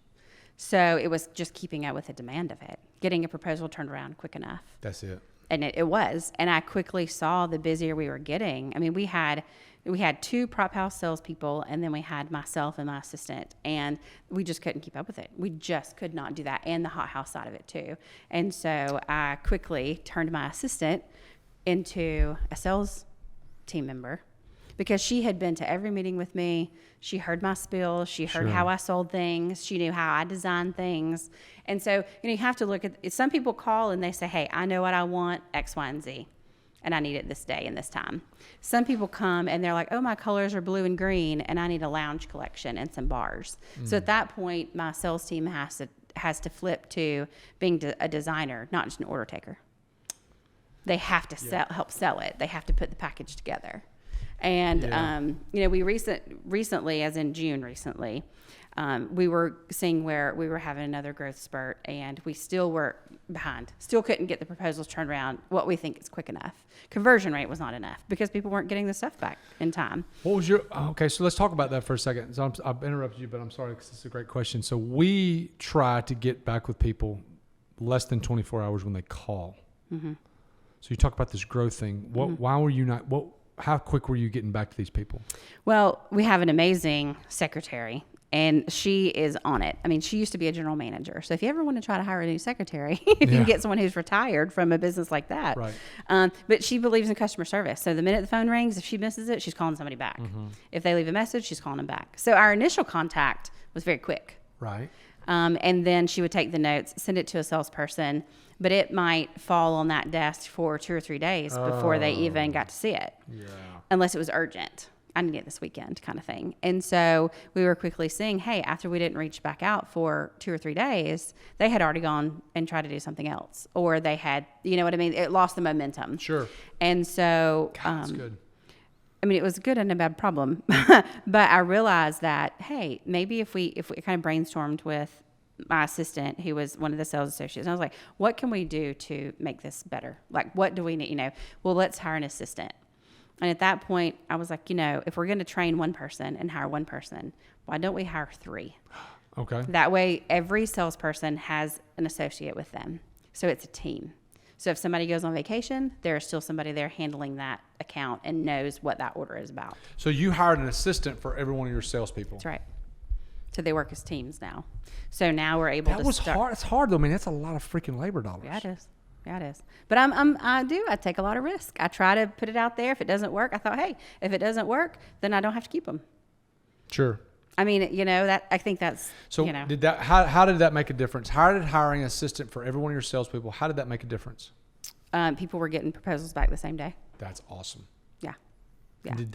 So it was just keeping up with the demand of it, getting a proposal turned around quick enough. That's it. And it was. And I quickly saw the busier we were getting. I mean, we had 2 prop house salespeople, and then we had myself and my assistant, and we just couldn't keep up with it. We just could not do that, and the hot house side of it too. And so I quickly turned my assistant into a sales team member, because she had been to every meeting with me. She heard my spiel. She heard how I sold things. She knew how I designed things. And so, you have to look at, some people call and they say, hey, I know what I want, X, Y, and Z, and I need it this day and this time. Some people come and they're like, oh, my colors are blue and green, and I need a lounge collection and some bars. So at that point, my sales team has to flip to being a designer, not just an order taker. They have to help sell it. They have to put the package together. And, we recently, as in June recently, we were seeing where we were having another growth spurt, and we still were behind, still couldn't get the proposals turned around what we think is quick enough. Conversion rate was not enough because people weren't getting the stuff back in time. What was okay, so let's talk about that for a second. So I've interrupted you, but I'm sorry, because it's a great question. So we try to get back with people less than 24 hours when they call. Mm-hmm. So you talk about this growth thing. Why were you not, how quick were you getting back to these people? Well, we have an amazing secretary, and she is on it. I mean, she used to be a general manager. So if you ever want to try to hire a new secretary, if you can get someone who's retired from a business like that. Right. But she believes in customer service. So the minute the phone rings, if she misses it, she's calling somebody back. Mm-hmm. If they leave a message, she's calling them back. So our initial contact was very quick. Right. And then she would take the notes, send it to a salesperson, but it might fall on that desk for 2 or 3 days before they even got to see it. Yeah. Unless it was urgent. I need it this weekend kind of thing. And so we were quickly seeing, hey, after we didn't reach back out for 2 or 3 days, they had already gone and tried to do something else. Or they had, you know what I mean? It lost the momentum. Sure. And so, God, that's good. I mean, it was good and a bad problem, but I realized that, hey, maybe if we kind of brainstormed with my assistant, who was one of the sales associates, and I was like, what can we do to make this better? Like, what do we need? Well, let's hire an assistant. And at that point, I was like, if we're going to train one person and hire one person, why don't we hire 3? Okay. That way, every salesperson has an associate with them. So it's a team. So if somebody goes on vacation, there's still somebody there handling that account and knows what that order is about. So you hired an assistant for every one of your salespeople. That's right. So they work as teams now. So now we're able to start. That was hard. It's hard though. I mean, that's a lot of freaking labor dollars. Yeah, it is. Yeah, it is. But I take a lot of risk. I try to put it out there. If it doesn't work, I thought, hey, if it doesn't work, then I don't have to keep them. Sure. I mean, that I think that's so. Did that? How did that make a difference? How did hiring an assistant for every one of your salespeople? How did that make a difference? People were getting proposals back the same day. That's awesome. Yeah. Yeah. Did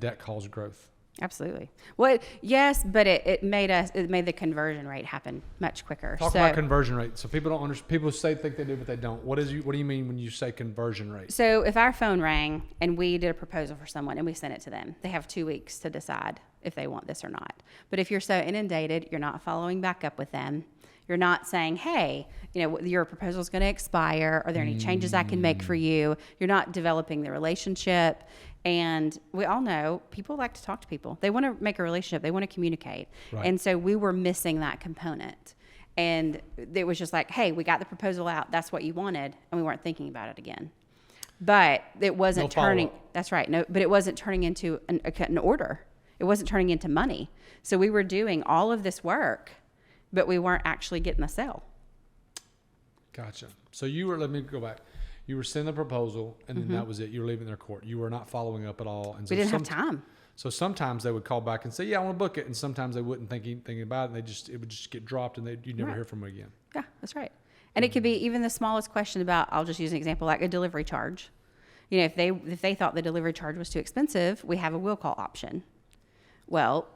that cause growth? Absolutely. Well, yes, but it made the conversion rate happen much quicker. Talk about conversion rate. So people don't understand. People think they do, but they don't. What do you mean when you say conversion rate? So if our phone rang and we did a proposal for someone and we sent it to them, they have 2 weeks to decide if they want this or not. But if you're so inundated, you're not following back up with them. You're not saying, hey, your proposal is going to expire. Are there any changes I can make for you? You're not developing the relationship. And we all know people like to talk to people. They want to make a relationship. They want to communicate. Right. And so we were missing that component. And it was just like, hey, we got the proposal out. That's what you wanted. And we weren't thinking about it again. But it wasn't turning. That's right. No, but it wasn't turning into an order. It wasn't turning into money. So we were doing all of this work, but we weren't actually getting the sale. Gotcha. So let me go back. You were sending a proposal, and then that was it. You were leaving their court. You were not following up at all. And so we didn't have time. So sometimes they would call back and say, "Yeah, I want to book it," and sometimes they wouldn't think anything about it. And it would just get dropped, and you'd never hear from them again. Yeah, that's right. And it could be even the smallest question about. I'll just use an example like a delivery charge. If they thought the delivery charge was too expensive, we have a will call option. Well,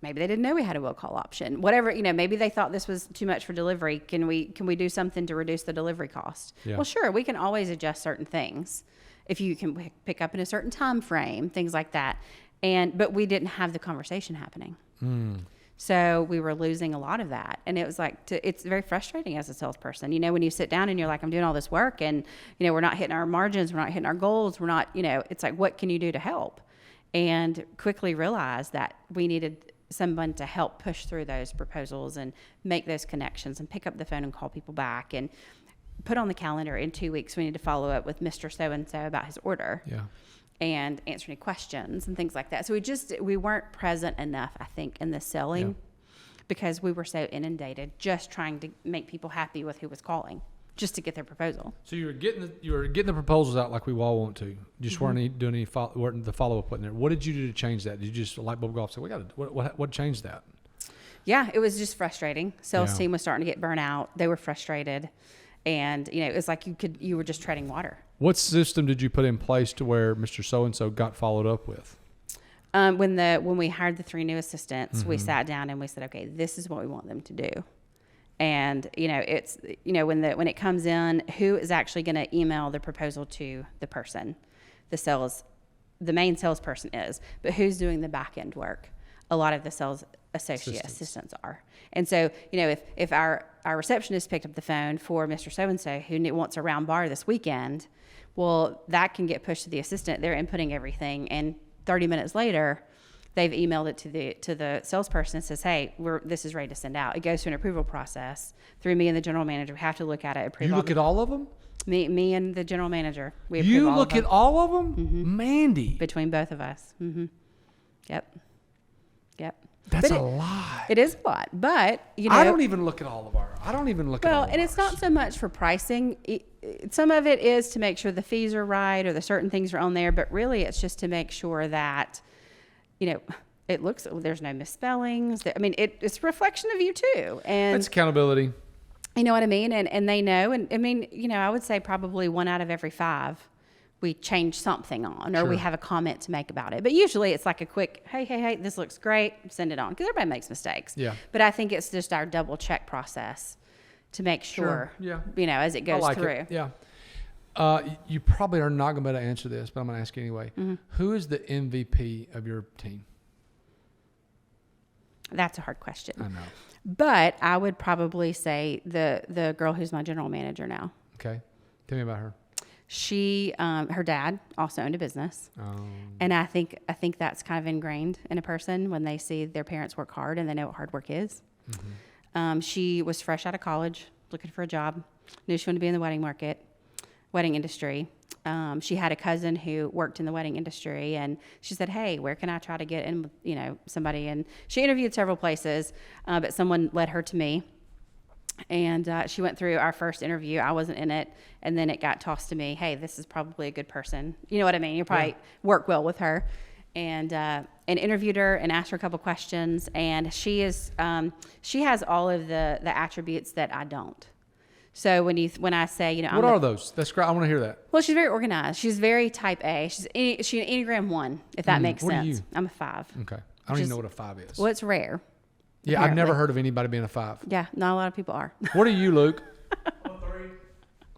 maybe they didn't know we had a will call option. Whatever, maybe they thought this was too much for delivery. Can we do something to reduce the delivery cost? Yeah. Well, sure, we can always adjust certain things if you can pick up in a certain time frame, things like that. But we didn't have the conversation happening. So we were losing a lot of that. And it was like, it's very frustrating as a salesperson. You know, when you sit down and you're like, I'm doing all this work and, you know, we're not hitting our margins, we're not hitting our goals, we're not, you know, it's like, what can you do to help? And quickly realized that we needed someone to help push through those proposals and make those connections and pick up the phone and call people back and put on the calendar in 2 weeks, we need to follow up with Mr. So-and-so about his order. Yeah. And answer any questions and things like that. So we weren't present enough, I think, in the selling because we were so inundated just trying to make people happy with who was calling just to get their proposal. So you were getting the proposals out like we all want to. Just weren't doing any the follow up in there. What did you do to change that? Did you just light bulb go off? So what changed that? Yeah, it was just frustrating. Sales team was starting to get burnt out. They were frustrated, and you know it was like you were just treading water. What system did you put in place to where Mr. So-and-so got followed up with? When we hired the 3 new assistants, we sat down and we said, okay, this is what we want them to do. And, you know, it's, you know, when it comes in, who is actually going to email the proposal to the person? The main salesperson is, but who's doing the back end work? A lot of the sales assistants are. And so, you know, if our receptionist picked up the phone for Mr. So-and-so who wants a round bar this weekend, well, that can get pushed to the assistant. They're inputting everything, and 30 minutes later, they've emailed it to the salesperson and says, "Hey, this is ready to send out." It goes through an approval process through me and the general manager. We have to look at it. You look at all of them? Me and the general manager. We You look at all of them? Mm-hmm. Mandy. Between both of us. Mm-hmm. Yep. That's a lot. It is a lot, but you know, I don't even look at all of our. I don't even look at all. Well, and it's not so much for pricing. Some of it is to make sure the fees are right or the certain things are on there, but really it's just to make sure that, you know, it looks, there's no misspellings. I mean, it's a reflection of you too. And it's accountability. You know what I mean? And they know. And I mean, you know, I would say probably 1 out of every 5 we change something on or we have a comment to make about it. But usually it's like a quick, hey, this looks great, send it on. Because everybody makes mistakes. Yeah. But I think it's just our double check process to make sure, you know, as it goes through. It. Yeah. You probably are not going to be able to answer this, but I'm going to ask you anyway. Mm-hmm. Who is the MVP of your team? That's a hard question. I know. But I would probably say the girl who's my general manager now. Okay. Tell me about her. She, her dad also owned a business. And I think that's kind of ingrained in a person when they see their parents work hard and they know what hard work is. Mm-hmm. She was fresh out of college, looking for a job, knew she wanted to be in the wedding industry. She had a cousin who worked in the wedding industry, and she said, "Hey, where can I try to get in with, you know, somebody?" And she interviewed several places, but someone led her to me. And she went through our first interview. I wasn't in it. And then it got tossed to me, "Hey, this is probably a good person." You know what I mean? You'll probably work well with her. And interviewed her and asked her a couple questions. And she has all of the attributes that I don't. So when I say, you know, what are those? That's great. I want to hear that. Well, she's very organized. She's very type A. She's an Enneagram 1, if that makes sense. What are you? I'm a 5. Okay. I don't even know what a 5 is. Well, it's rare. Yeah, apparently. I've never heard of anybody being a 5. Yeah, not a lot of people are. What are you, Luke? 3.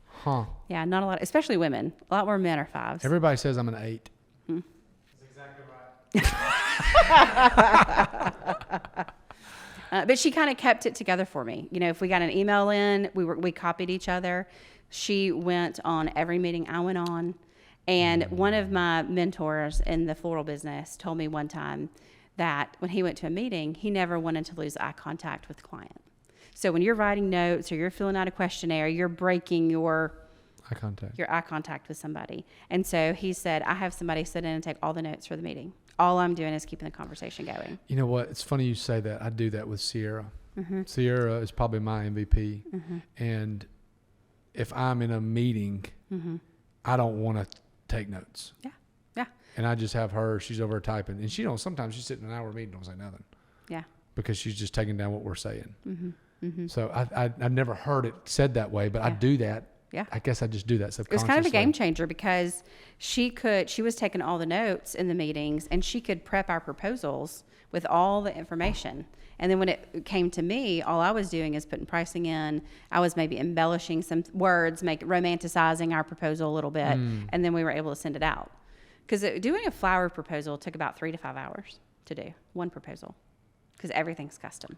Huh. Yeah, not a lot, especially women. A lot more men are 5s. Everybody says I'm an 8. That's exactly right. But she kind of kept it together for me. You know, if we got an email in, we copied each other. She went on every meeting I went on. And one of my mentors in the floral business told me one time that when he went to a meeting, he never wanted to lose eye contact with the client. So when you're writing notes or you're filling out a questionnaire, you're breaking your eye contact with somebody. And so he said, "I have somebody sit in and take all the notes for the meeting. All I'm doing is keeping the conversation going." You know what? It's funny you say that. I do that with Sierra. Mm-hmm. Sierra is probably my MVP. Mm-hmm. And if I'm in a meeting, I don't want to take notes. Yeah. Yeah. And I just have her, she's over typing. And she sometimes she's sitting in an hour meeting, don't say nothing. Yeah. Because she's just taking down what we're saying. Mm-hmm. Mm-hmm. So I've never heard it said that way, but I do that. Yeah. I guess I just do that subconsciously. It was kind of a game changer because she was taking all the notes in the meetings and she could prep our proposals with all the information. And then when it came to me, all I was doing is putting pricing in. I was maybe embellishing some words, romanticizing our proposal a little bit. And then we were able to send it out. Because doing a flower proposal took about 3 to 5 hours to do, one proposal. because everything's custom.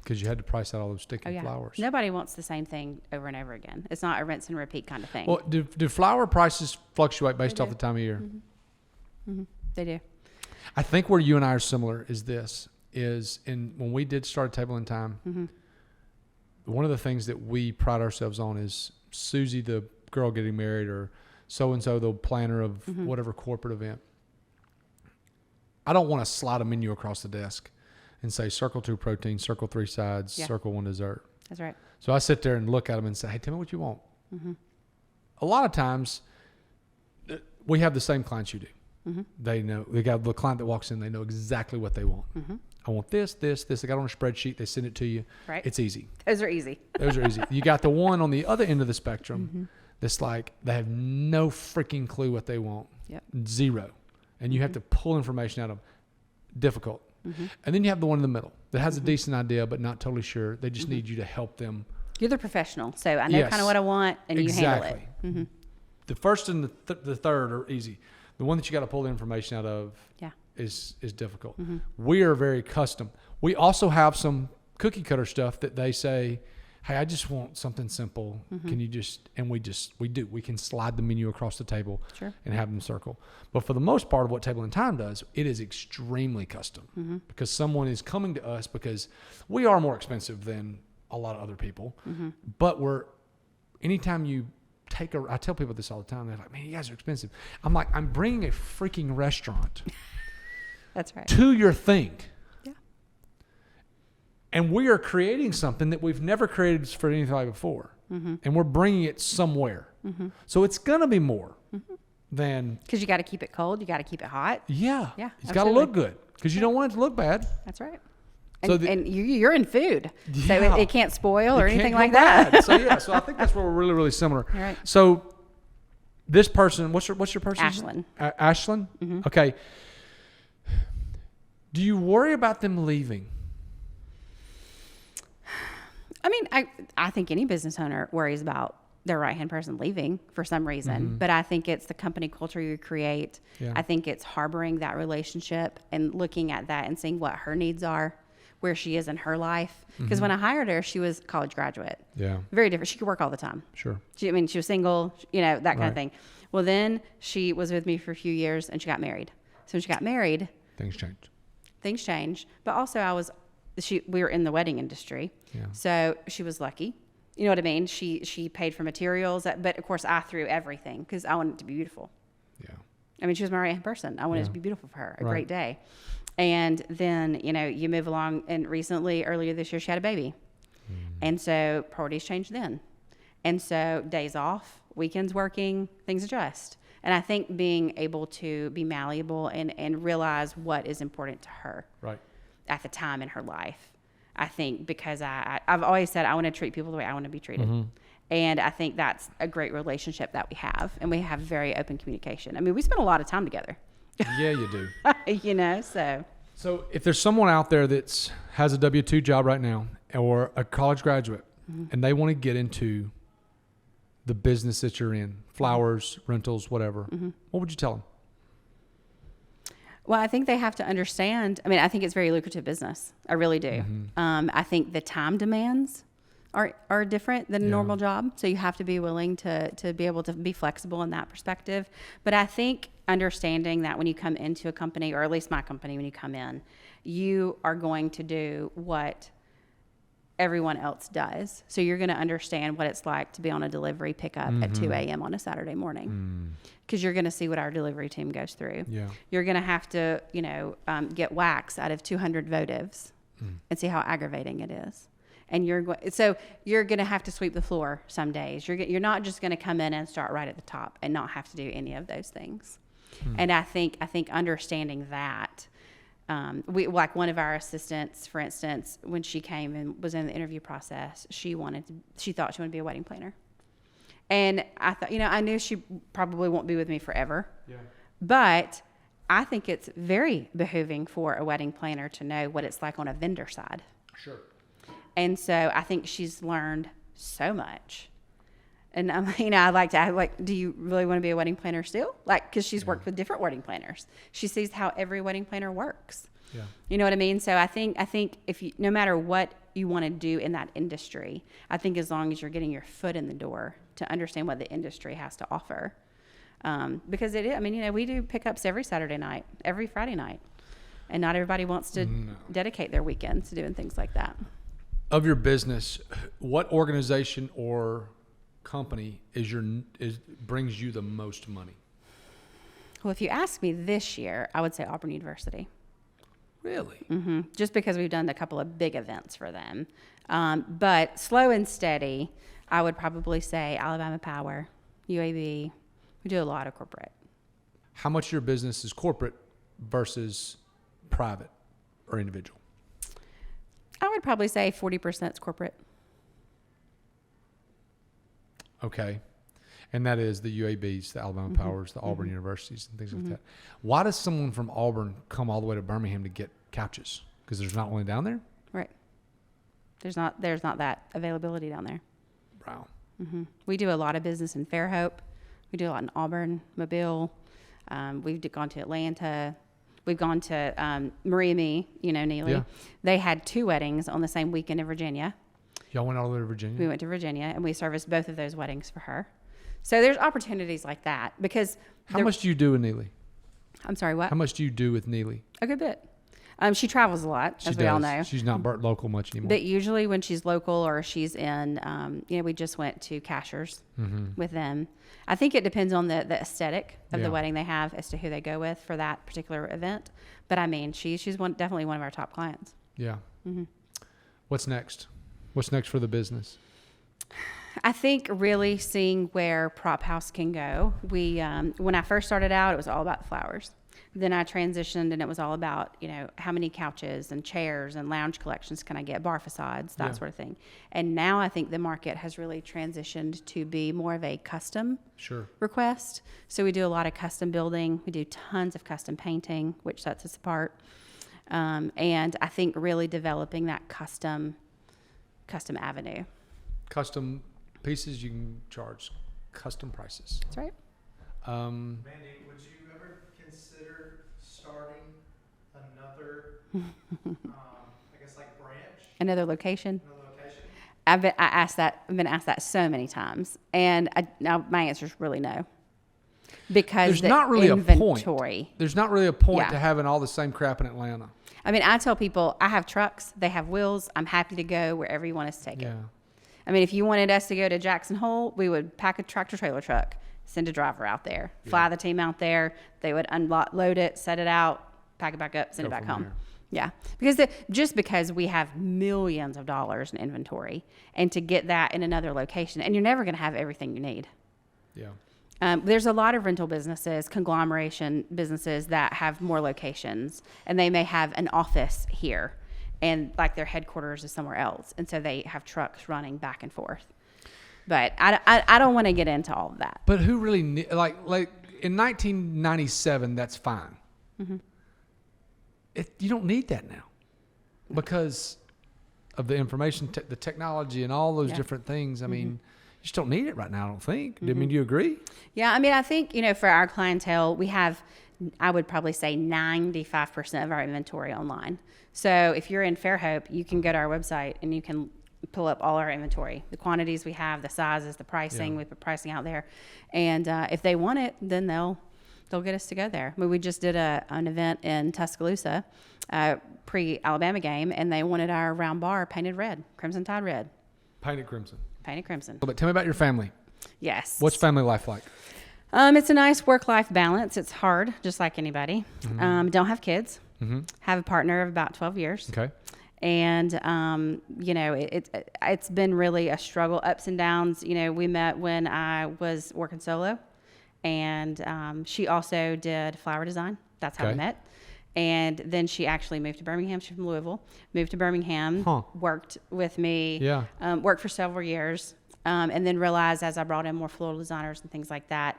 Because you had to price out all those sticky Oh, yeah. flowers. Nobody wants the same thing over and over again. It's not a rinse and repeat kind of thing. Well, do flower prices fluctuate based They off do. the time of year? They do. I think where you and I are similar is when we did start a Table in Time, one of the things that we pride ourselves on is Susie, the girl getting married, or so-and-so, the planner of whatever corporate event. I don't want to slide a menu across the desk and say, circle 2 protein, circle 3 sides, circle 1 dessert. That's right. So I sit there and look at them and say, hey, tell me what you want. A lot of times, we have the same clients you do. They know, they got the client that walks in, they know exactly what they want. I want this. They got it on a spreadsheet. They send it to you. Right. It's easy. Those are easy. Those are easy. You got the one on the other end of the spectrum that's like, they have no freaking clue what they want. Yep. Zero. And you have to pull information out of them. Difficult. And then you have the one in the middle that has a decent idea, but not totally sure. They just need you to help them. You're the professional, so I know Yes. kind of what I want, and you handle it. Exactly. The first and the third are easy. The one that you got to pull the information out of is difficult. We are very custom. We also have some cookie cutter stuff that they say, hey, I just want something simple. Can you just, and we do. We can slide the menu across the table and have them circle. But for the most part of what Table in Time does, it is extremely custom because someone is coming to us because we are more expensive than a lot of other people. But anytime you I tell people this all the time. They're like, man, you guys are expensive. I'm like, I'm bringing a freaking restaurant That's right. to your thing. Yeah. And we are creating something that we've never created for anything like before. And we're bringing it somewhere. So it's going to be more than. Because you got to keep it cold. You got to keep it hot. Yeah. Yeah, It's got to look good because you don't want it to look bad. That's right. So And, you're in food, so Yeah. it can't spoil or It can't anything go like that. bad. So I think that's where we're really, really similar. All right. So this person, what's your person? Ashlyn. Ashlyn? Okay. Do you worry about them leaving? I mean, I think any business owner worries about their right-hand person leaving for some reason, but I think it's the company culture you create. Yeah. I think it's harboring that relationship and looking at that and seeing what her needs are, where she is in her life. Because when I hired her, she was a college graduate. Yeah. Very different. She could work all the time. Sure. She was single, that kind Right. of thing. Well, then she was with me for a few years and she got married. So when she got married, Things changed. things changed. But also we were in the wedding industry. Yeah. So she was lucky. You know what I mean? She paid for materials, but of course I threw everything because I wanted it to be beautiful. Yeah. I mean, she was my right-hand person. I wanted it to Yeah. be beautiful for her, a Right. great day. And then, you move along, and earlier this year, she had a baby. And so priorities changed then. And so days off, weekends working, things adjust. And I think being able to be malleable and realize what is important to her Right. at the time in her life. I think because I've always said I want to treat people the way I want to be treated. And I think that's a great relationship that we have. And we have very open communication. I mean, we spend a lot of time together. Yeah, you do. So. So if there's someone out there that has a W-2 job right now or a college graduate and they want to get into the business that you're in, flowers, rentals, whatever, what would you tell them? Well, I think they have to understand. I mean, I think it's very lucrative business. I really do. I think the time demands are different than a normal job. So you have to be willing to be able to be flexible in that perspective. But I think understanding that when you come into a company, or at least my company, when you come in, you are going to do what everyone else does. So you're going to understand what it's like to be on a delivery pickup at 2 a.m. on a Saturday morning, because you're going to see what our delivery team goes through. Yeah. You're going to have to, get wax out of 200 votives and see how aggravating it is. And you're going to have to sweep the floor some days. You're not just going to come in and start right at the top and not have to do any of those things. And I think understanding that. We, like one of our assistants, for instance, when she came and was in the interview process, she thought she wanted to be a wedding planner. And I thought, I knew she probably won't be with me forever. Yeah. But I think it's very behooving for a wedding planner to know what it's like on a vendor side. Sure. And so I think she's learned so much And I like to ask, like, do you really want to be a wedding planner still? Like, because she's worked with different wedding planners. She sees how every wedding planner works. Yeah. You know what I mean? So I think if you, no matter what you want to do in that industry, I think as long as you're getting your foot in the door to understand what the industry has to offer, because it is, I mean, we do pickups every Saturday night, every Friday night, and not everybody wants to dedicate their weekends to doing things like that. Of your business, what organization or company brings you the most money? Well, if you ask me this year, I would say Auburn University. Really? Mm-hmm. Just because we've done a couple of big events for them. But slow and steady, I would probably say Alabama Power, UAB. We do a lot of corporate. How much of your business is corporate versus private or individual? I would probably say 40% is corporate. Okay. And that is the UABs, the Alabama Powers, the Auburn Universities, and things like that. Why does someone from Auburn come all the way to Birmingham to get couches? Because there's not one down there? Right. There's not that availability down there. Wow. Mm-hmm. We do a lot of business in Fairhope. We do a lot in Auburn, Mobile. We've gone to Atlanta. We've gone to Miami, Neely. Yeah. They had 2 weddings on the same weekend in Virginia. Y'all went all the way to Virginia? We went to Virginia, and we serviced both of those weddings for her. So there's opportunities like that because... How much do you do with Neely? I'm sorry, what? How much do you do with Neely? A good bit. She travels a lot, as we all know. She's not local much anymore. But usually when she's local or she's in, we just went to Cashers with them. I think it depends on the aesthetic of the wedding they have as to who they go with for that particular event. But I mean, she's definitely one of our top clients. Yeah. Mm-hmm. What's next? What's next for the business? I think really seeing where Prop House can go. We, when I first started out, it was all about the flowers. Then I transitioned and it was all about, how many couches and chairs and lounge collections can I get, bar facades, that sort of thing. And now I think the market has really transitioned to be more of a custom request. So we do a lot of custom building. We do tons of custom painting, which sets us apart. And I think really developing that custom avenue. Custom pieces, you can charge custom prices. That's right. Mandy, would you ever consider starting another, I guess like branch? Another location. Another location? I've been asked that so many times, and now my answer is really no. Because there's not really inventory. a point. There's not really a point Yeah. to having all the same crap in Atlanta. I mean, I tell people I have trucks, they have wheels. I'm happy to go wherever you want us to take it. I mean, if you wanted us to go to Jackson Hole, we would pack a tractor trailer truck, send a driver out there, fly the team out there. They would load it, set it out, pack it back up, send it back home. There. Yeah, because just because we have millions of dollars in inventory, and to get that in another location, and you're never going to have everything you need. Yeah. There's a lot of rental businesses, conglomeration businesses that have more locations, and they may have an office here, and like their headquarters is somewhere else, and so they have trucks running back and forth. But I don't want to get into all of that. But who really like in 1997? That's fine. Mm-hmm. You don't need that now because of the information, the technology, and all those different things. I mean, you just don't need it right now. I don't think. I mean, do you agree? Yeah, I mean, I think for our clientele, we have, I would probably say 95% of our inventory online. So if you're in Fairhope, you can go to our website and you can pull up all our inventory, the quantities we have, the sizes, the pricing. We put pricing out there, and if they want it, then they'll get us to go there. I mean, we just did an event in Tuscaloosa, pre-Alabama game, and they wanted our round bar painted red, Crimson Tide red. Painted crimson. Painted crimson. But tell me about your family. Yes. What's family life like? It's a nice work-life balance. It's hard, just like anybody. Don't have kids. Have a partner of about 12 years. Okay. And, it's been really a struggle, ups and downs. We met when I was working solo, and she also did flower design. That's how we met. And then she actually moved to Birmingham. She's from Louisville. Moved to Birmingham, worked with me, worked for several years, and then realized as I brought in more floral designers and things like that,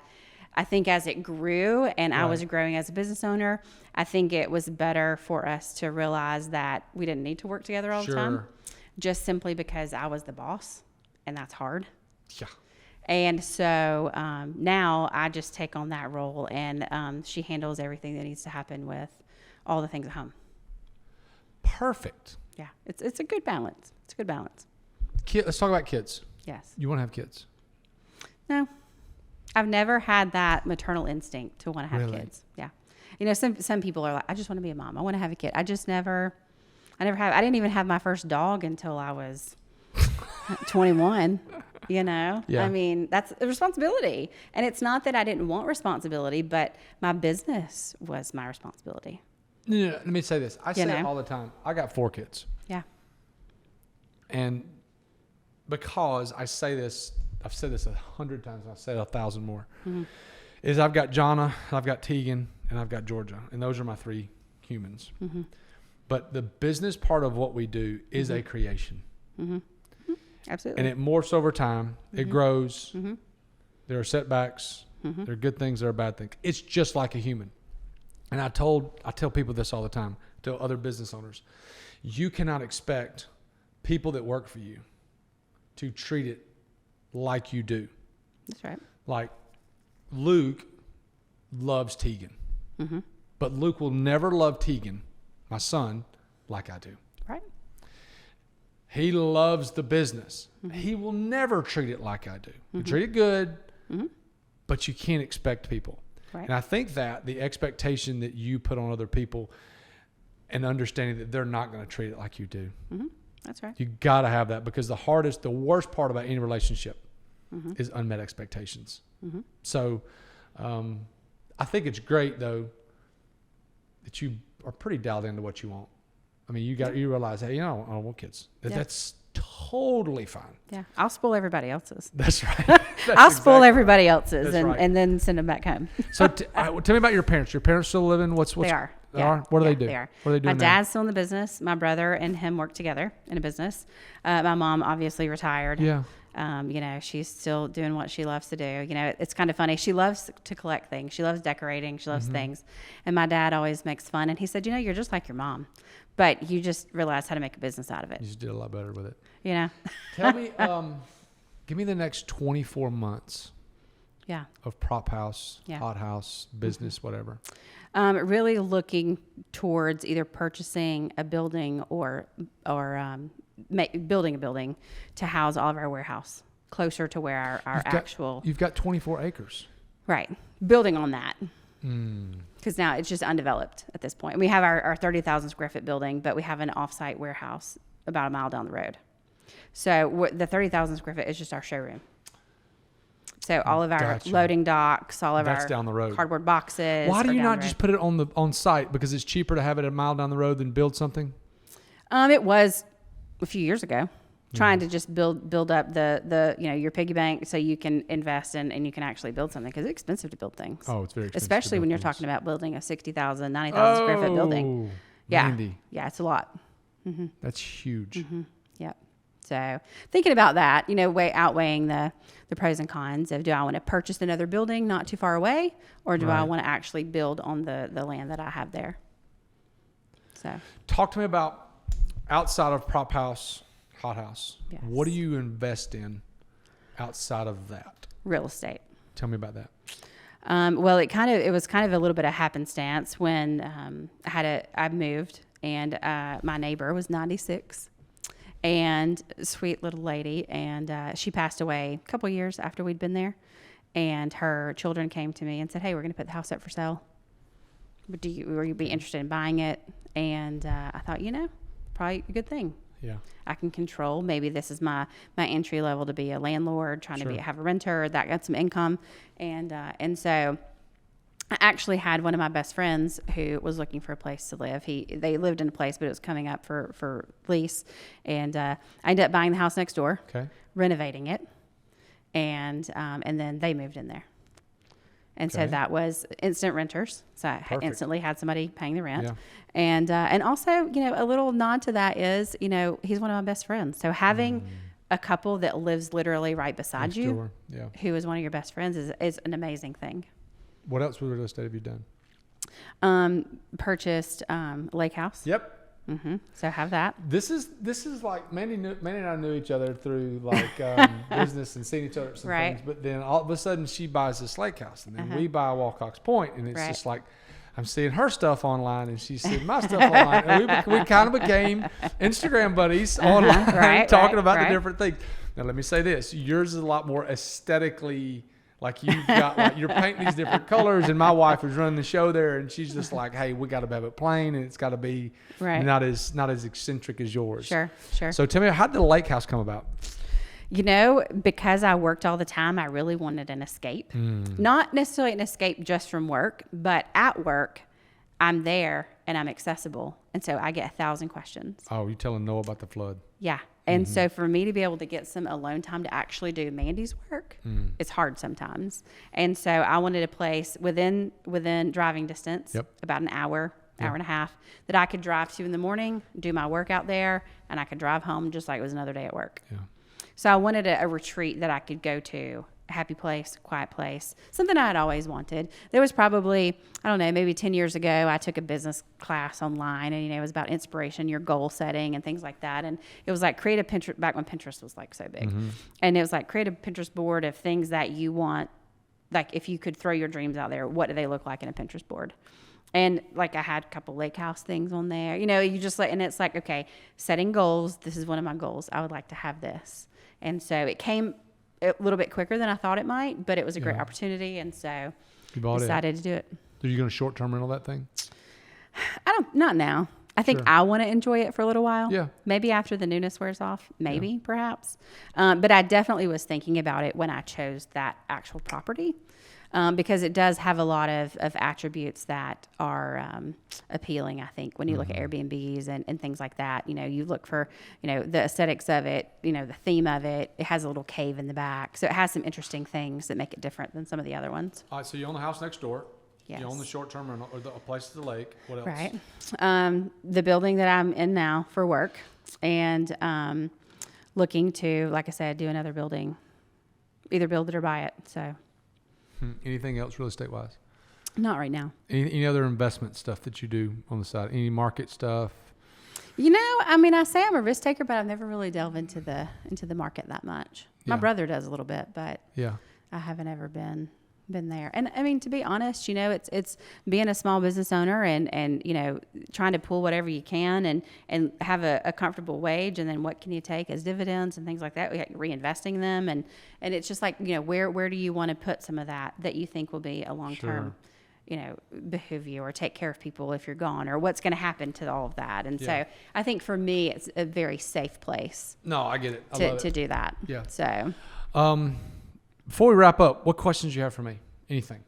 I think as it grew and I was growing as a business owner, I think it was better for us to realize that we didn't need to work together all the time, just simply because I was the boss, and that's hard. Yeah. And so now I just take on that role, and she handles everything that needs to happen with all the things at home. Perfect. Yeah, it's a good balance. It's a good balance. Let's talk about kids. Yes. You want to have kids? No, I've never had that maternal instinct to want to have Really? kids. Yeah. You know, some people are like, I just want to be a mom. I want to have a kid. I didn't even have my first dog until I was 21, you know? Yeah. I mean, that's a responsibility. And it's not that I didn't want responsibility, but my business was my responsibility. No, let me say this. I say it all the time. I got 4 kids. Yeah. And because I say this, I've said this 100 times, I've said 1,000 more, is I've got Jonna, I've got Tegan, and I've got Georgia. And those are my 3 humans. Mm-hmm. But the business part of what we do is a creation. Mm-hmm. Absolutely. And it morphs over time. It grows. Mm-hmm. There are setbacks. Mm-hmm. There are good things. There are bad things. It's just like a human. And I tell people this all the time, to other business owners. You cannot expect people that work for you to treat it like you do. That's right. Like Luke loves Tegan. Mm-hmm. But Luke will never love Tegan, my son, like I do. Right. He loves the business. Mm-hmm. He will never treat it like I do. You treat it good, but you can't expect people. Right. And I think that the expectation that you put on other people and understanding that they're not going to treat it like you do. Mm-hmm. That's right. You got to have that, because the worst part about any relationship is unmet expectations. Mm-hmm. So I think it's great, though, that you are pretty dialed into what you want. I mean, you realize, hey, I don't want kids. That's totally fine. Yeah. I'll spoil everybody else's. That's right. I'll spoil everybody else's That's right. and then send them back home. So tell me about your parents. Your parents still living? They are. They are? What do they do? They are. What are they doing My dad's still in the business. My brother and him work together in a business. My mom obviously retired. Yeah. You know, she's still doing what she loves to do. You know, it's kind of funny. She loves to collect things. She loves decorating. She loves things. And my dad always makes fun. And he said, you're just like your mom, but you just realized how to make a business out of it. You just did a lot better with it. You know? Tell me, give me the next 24 months Yeah. of prop house, Yeah. hot house, business, whatever. Really looking towards either purchasing a building or building a building to house all of our warehouse closer to where our You've got 24 acres. Right. Building on that. Because now it's just undeveloped at this point. We have our 30,000 square foot building, but we have an offsite warehouse about a mile down the road. So the 30,000 square foot is just our showroom. So all of our loading docks, all of That's our down the road. cardboard boxes. Why do you not just put it on site? Because it's cheaper to have it a mile down the road than build something? It was a few years ago, trying to just build up the your piggy bank so you can invest and you can actually build something, because it's expensive to build things. Oh, it's very expensive. Especially when you're talking about building a 60,000, 90,000 square foot building. Yeah. Mandy. Yeah, it's a lot. That's huge. Yep. So thinking about that, outweighing the pros and cons of, do I want to purchase another building not too far away, or do I want to actually build on the land that I have there? So talk to me about outside of prop house, hot house. Yes. What do you invest in outside of that? Real estate. Tell me about that. Well, it was kind of a little bit of happenstance when I moved, and my neighbor was 96, and sweet little lady, and she passed away a couple years after we'd been there, and her children came to me and said, "Hey, we're going to put the house up for sale. Will you be interested in buying it?" And I thought, probably a good thing. Yeah. I can control. Maybe this is my entry level to be a landlord, trying to have a renter that got some income. And so I actually had one of my best friends who was looking for a place to live. They lived in a place, but it was coming up for lease. And I ended up buying the house next door, renovating it. And then they moved in there. And so that was instant renters. So I instantly had somebody paying the rent. Yeah. And also, a little nod to that is, he's one of my best friends. So having a couple that lives literally right beside you, who is one of your best friends, is an amazing thing. What else with real estate have you done? Purchased Lake House. Yep. So have that. This is like Mandy and I knew each other through like business and seeing each other at some Right. things. But then all of a sudden she buys this lake house, and then we buy Walcox Point, and it's Right. just like I'm seeing her stuff online, and she's seeing my stuff online, and we kind of became Instagram buddies online, talking about the different things. Now let me say this: yours is a lot more aesthetically. Like you've got like you're painting these different colors, and my wife is running the show there, and she's just like, "Hey, we got to have it plain, and it's got to be not as eccentric as yours." Sure. So tell me, how did the lake house come about? You know, because I worked all the time, I really wanted an escape. Not necessarily an escape just from work, but at work, I'm there and I'm accessible, and so I get 1,000 questions. Oh, you telling Noah about the flood? Yeah. And so for me to be able to get some alone time to actually do Mandy's work, it's hard sometimes. And so I wanted a place within driving distance, about an hour and a half, that I could drive to in the morning, do my work out there, and I could drive home just like it was another day at work. Yeah. So I wanted a retreat that I could go to, a happy place, quiet place, something I had always wanted. There was probably, I don't know, maybe 10 years ago, I took a business class online, and, it was about inspiration, your goal setting and things like that. And it was like create a Pinterest, back when Pinterest was like so big. And it was like create a Pinterest board of things that you want. Like if you could throw your dreams out there, what do they look like in a Pinterest board? And like I had a couple lake house things on there, you just like, and it's like, okay, setting goals. This is one of my goals. I would like to have this. And so it came a little bit quicker than I thought it might, but it was a great opportunity. And so you decided to do it. Are you going to short-term rental that thing? Not now. I think I want to enjoy it for a little while. Yeah. Maybe after the newness wears off, perhaps. But I definitely was thinking about it when I chose that actual property. Because it does have a lot of attributes that are appealing, I think, when you look at Airbnbs and things like that. You look for, the aesthetics of it, the theme of it. It has a little cave in the back. So it has some interesting things that make it different than some of the other ones. All right, so you own the house next door. Yes. You own the short-term rental, or a place at the lake. What else? Right. The building that I'm in now for work, and looking to, like I said, do another building, either build it or buy it. So. Anything else real estate wise? Not right now. Any other investment stuff that you do on the side? Any market stuff? I say I'm a risk taker, but I've never really delved into the market that much. My brother does a little bit, but I haven't ever been there. And to be honest, it's being a small business owner and trying to pull whatever you can and have a comfortable wage, and then what can you take as dividends and things like that, reinvesting them, and it's just like, where do you want to put some of that you think will be a long-term behoove you, or take care of people if you're gone, or what's going to happen to all of that. And so I think for me, it's a very safe place. No, I get it. To do that. Yeah. So. Before we wrap up, what questions do you have for me? Anything?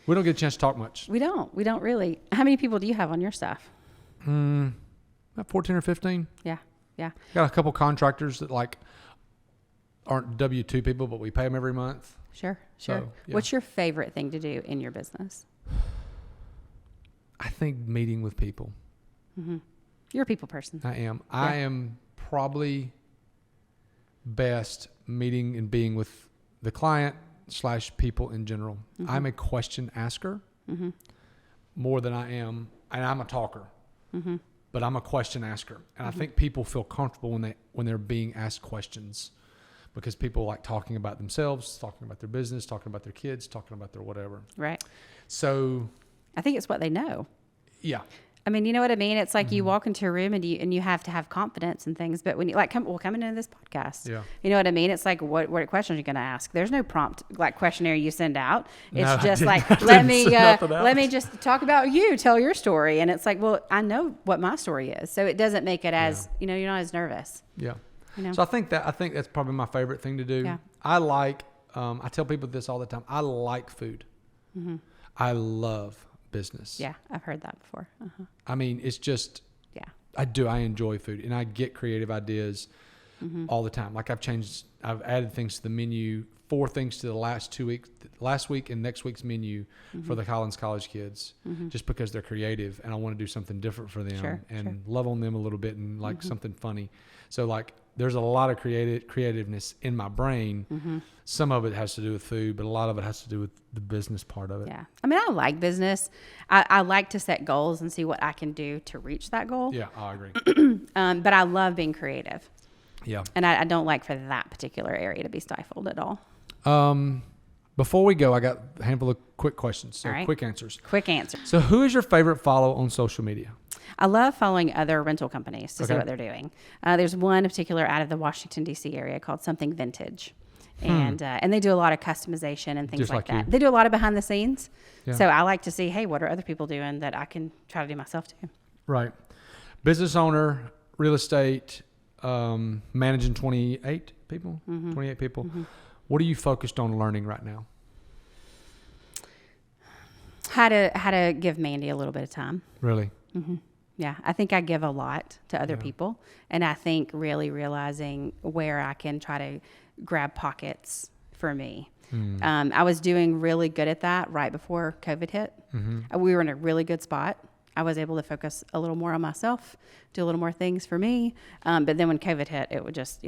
We don't get a chance to talk much. We don't really. How many people do you have on your staff? About 14 or 15. Yeah. Got a couple contractors that aren't W-2 people, but we pay them every month. Sure. So, What's your favorite thing to do in your business? I think meeting with people. Mm-hmm. You're a people person. I am. Yeah. I am probably best meeting and being with the client / people in general. Mm-hmm. I'm a question asker more than I am, and I'm a talker, but I'm a question asker. And I think people feel comfortable when they're being asked questions, because people like talking about themselves, talking about their business, talking about their kids, talking about their whatever. Right. So I think it's what they know. Yeah. You know what I mean? It's like you walk into a room and you have to have confidence and things. But when you coming into this podcast, you know what I mean? It's like, what questions are you going to ask? There's no prompt questionnaire you send out. It's just like, let me just talk about you, tell your story. And it's like, well, I know what my story is. So it doesn't make it as, you're not as nervous. Yeah. So I think that's probably my favorite thing to do. Yeah. I like, I tell people this all the time. I like food. I love business. Yeah, I've heard that before. It's just, I enjoy food, and I get creative ideas all the time. Like I've added things to the menu 4 things to the last week and next week's menu for the Collins College kids, just because they're creative and I want to do something different for them and love on them a little bit and like something funny. So like there's a lot of creativeness in my brain. Some of it has to do with food, but a lot of it has to do with the business part of it. Yeah. I mean, I like business. I like to set goals and see what I can do to reach that goal. Yeah, I agree. But I love being creative. Yeah. And I don't like for that particular area to be stifled at all. Before we go, I got a handful of quick questions. So quick answers. Quick answer. So who is your favorite follow on social media? I love following other rental companies to see what they're doing. There's one in particular out of the Washington, D.C. area called Something Vintage. And they do a lot of customization and things Just like like that. you. They do a lot of behind the scenes. Yeah. So I like to see, hey, what are other people doing that I can try to do myself too? Right. Business owner, real estate, managing 28 people. What are you focused on learning right now? How to give Mandy a little bit of time. Really? Yeah, I think I give a lot to other people, and I think really realizing where I can try to grab pockets for me. I was doing really good at that right before COVID hit. We were in a really good spot. I was able to focus a little more on myself, do a little more things for me. But then when COVID hit, it would just,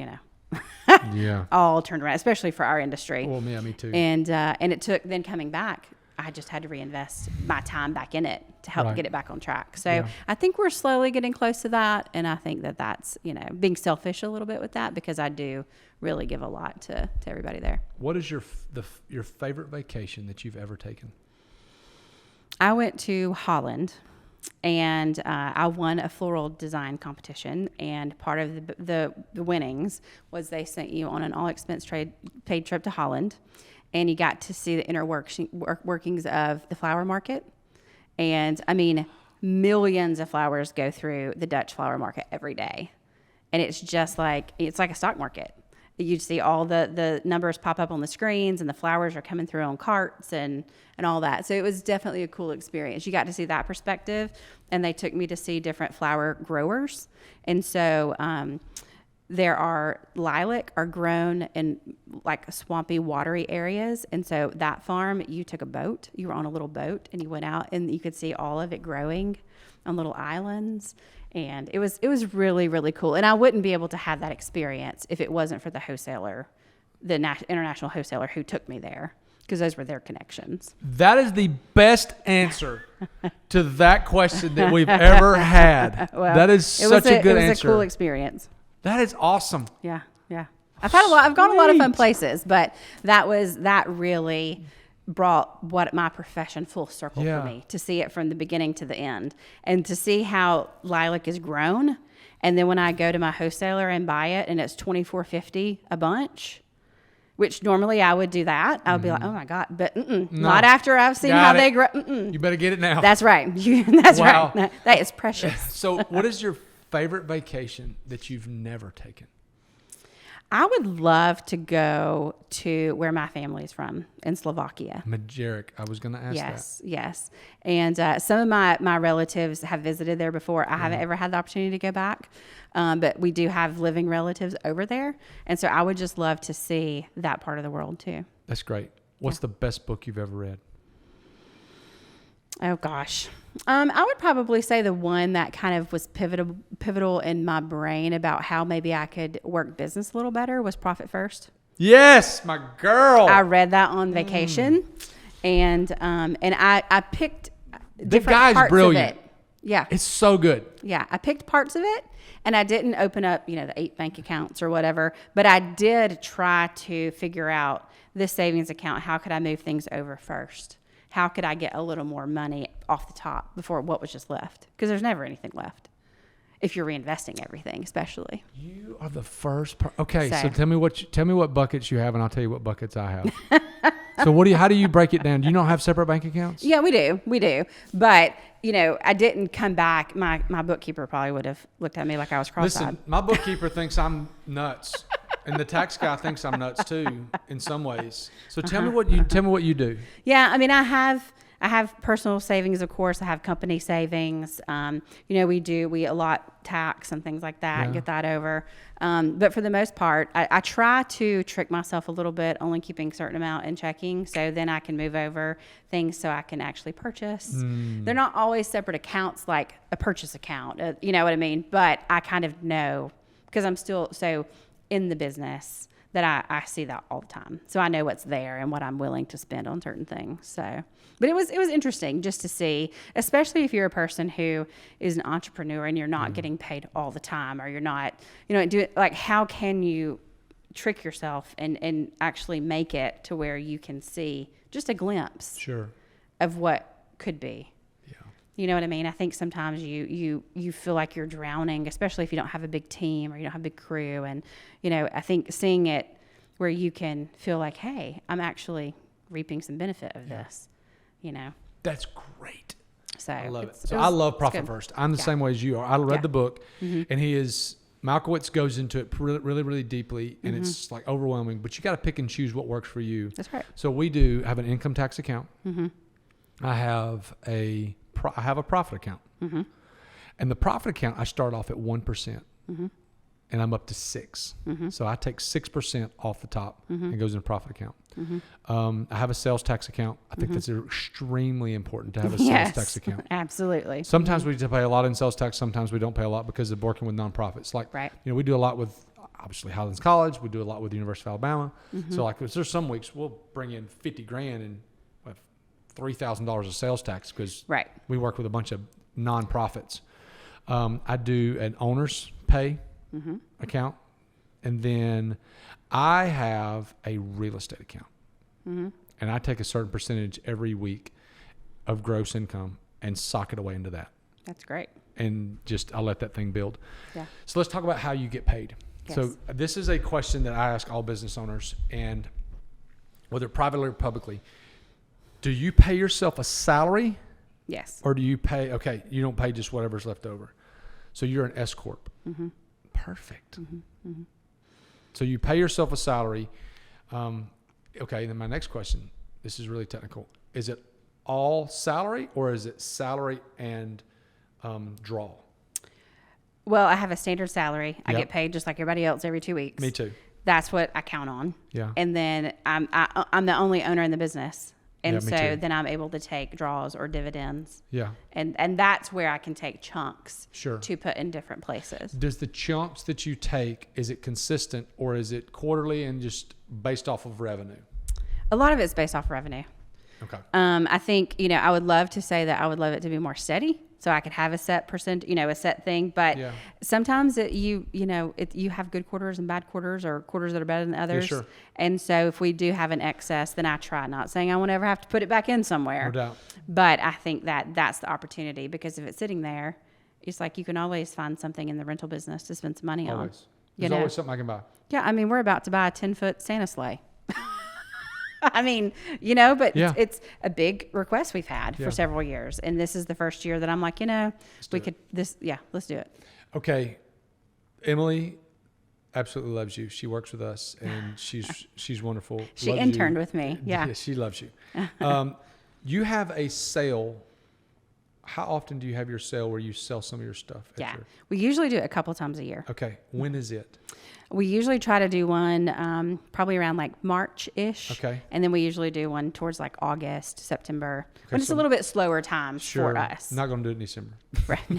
all turned around, especially for our industry. Well, yeah, me too. And it took then coming back, I just had to reinvest my time back in it to help get it back on track. So I think we're slowly getting close to that. And I think that that's, being selfish a little bit with that, because I do really give a lot to everybody there. What is your favorite vacation that you've ever taken? I went to Holland, and I won a floral design competition. And part of the winnings was they sent you on an all expense paid trip to Holland. And you got to see the inner workings of the flower market. And I mean, millions of flowers go through the Dutch flower market every day. And it's like a stock market. You'd see all the numbers pop up on the screens, and the flowers are coming through on carts and all that. So it was definitely a cool experience. You got to see that perspective. And they took me to see different flower growers. And so, lilac are grown in like swampy, watery areas. And so that farm, you took a boat, you were on a little boat, and you went out and you could see all of it growing on little islands. And it was really, really cool. And I wouldn't be able to have that experience if it wasn't for the wholesaler, the international wholesaler who took me there, because those were their connections. That is the best answer to that question that we've ever had. Well, that is such a good answer. It was a cool experience. That is awesome. Yeah. I've gone a lot of fun places, but that really brought what my profession full circle for me, to see it from the beginning to the end, and to see how lilac is grown. And then when I go to my wholesaler and buy it, and it's $24.50 a bunch, which normally I would do that. I would be like, oh my God, but not after I've seen how they grow. You better get it now. That's right. That's right. No, that is precious. So what is your favorite vacation that you've never taken? I would love to go to where my family is from, in Slovakia. Majerik. I was going to ask that. Yes. And some of my relatives have visited there before. I haven't ever had the opportunity to go back, but we do have living relatives over there. And so I would just love to see that part of the world too. That's great. What's the best book you've ever read? Oh gosh. I would probably say the one that kind of was pivotal in my brain about how maybe I could work business a little better was Profit First. Yes, my girl. I read that on vacation, and I picked different parts brilliant. of it. Yeah. It's so good. Yeah. I picked parts of it, and I didn't open up, the 8 bank accounts or whatever, but I did try to figure out this savings account. How could I move things over first? How could I get a little more money off the top before what was just left? Because there's never anything left if you're reinvesting everything, especially. You are the first okay, so tell me what buckets you have, and I'll tell you what buckets I have. So how do you break it down? Do you not have separate bank accounts? Yeah, we do. But, I didn't come back. My bookkeeper probably would have looked at me like I was cross-eyed. Listen, my bookkeeper thinks I'm nuts. And the tax guy thinks I'm nuts too, in some ways. So tell me what you do. Yeah, I mean, I have I have personal savings, of course. I have company savings. We allot tax and things like that, and get that over. But for the most part, I try to trick myself a little bit, only keeping a certain amount in checking, so then I can move over things so I can actually purchase. They're not always separate accounts like a purchase account, you know what I mean? But I kind of know, because I'm still so in the business, that I see that all the time. So I know what's there and what I'm willing to spend on certain things. So, but it was interesting just to see, especially if you're a person who is an entrepreneur and you're not getting paid all the time, or you're not, how can you trick yourself and actually make it to where you can see just a glimpse of what could be. Yeah. You know what I mean? I think sometimes you feel like you're drowning, especially if you don't have a big team or you don't have a big crew. And, I think seeing it where you can feel like, hey, I'm actually reaping some benefit of this, That's great. So I love it. So I love Profit First. I'm the same way as you are. I read the book, and Malkowitz goes into it really, really, really deeply, and it's like overwhelming, but you got to pick and choose what works for you. That's right. So we do have an income tax account. I have a profit account. And the profit account, I start off at 1%, and I'm up to 6%. So I take 6% off the top and goes in a profit account. I have a sales tax account. I think that's extremely important to have a sales tax account. Absolutely. Sometimes we pay a lot in sales tax. Sometimes we don't pay a lot because of working with nonprofits. Like, we do a lot with, obviously, Highlands College. We do a lot with the University of Alabama. So like, there's some weeks we'll bring in $50,000 and have $3,000 of sales tax because we work with a bunch of nonprofits. I do an owner's pay account, and then I have a real estate account, and I take a certain percentage every week of gross income and sock it away into that. That's great. And I'll let that thing build. Yeah. So let's talk about how you get paid. Yes. So this is a question that I ask all business owners, and whether privately or publicly, do you pay yourself a salary? Yes. Or do you pay, you don't pay just whatever's left over. So you're an S Corp. Perfect. So you pay yourself a salary. Then my next question, this is really technical. Is it all salary, or is it salary and draw? Well, I have a standard salary. I get paid just like everybody else every 2 weeks. Me too. That's what I count on. Yeah. And then I'm the only owner in the business. And so too. then I'm able to take draws or dividends. Yeah. And that's where I can take chunks Sure. to put in different places. Does the chunks that you take, is it consistent, or is it quarterly and just based off of revenue? A lot of it's based off revenue. Okay. I think, I would love to say that I would love it to be more steady, so I could have a set percent, a set thing. But sometimes you have good quarters and bad quarters, or quarters that are better than others. Yeah, sure. And so if we do have an excess, then I try, not saying I won't ever have to put it back in somewhere. No doubt. But I think that's the opportunity, because if it's sitting there, it's like you can always find something in the rental business to spend some money on. There's always something I can buy. Yeah, I mean, we're about to buy a 10-foot Santa sleigh. I mean, it's a big request we've had for several years. And this is the first year that I'm like, let's do it. Okay. Emily absolutely loves you. She works with us, and she's wonderful. She loves interned you. with me. Yeah. She loves you. You have a sale. How often do you have your sale where you sell some of your stuff? We usually do it a couple times a year. Okay. When is it? We usually try to do one probably around like March-ish. Okay. And then we usually do one towards like August, September. When it's a little bit slower times for us. Not going to do it in December. Right.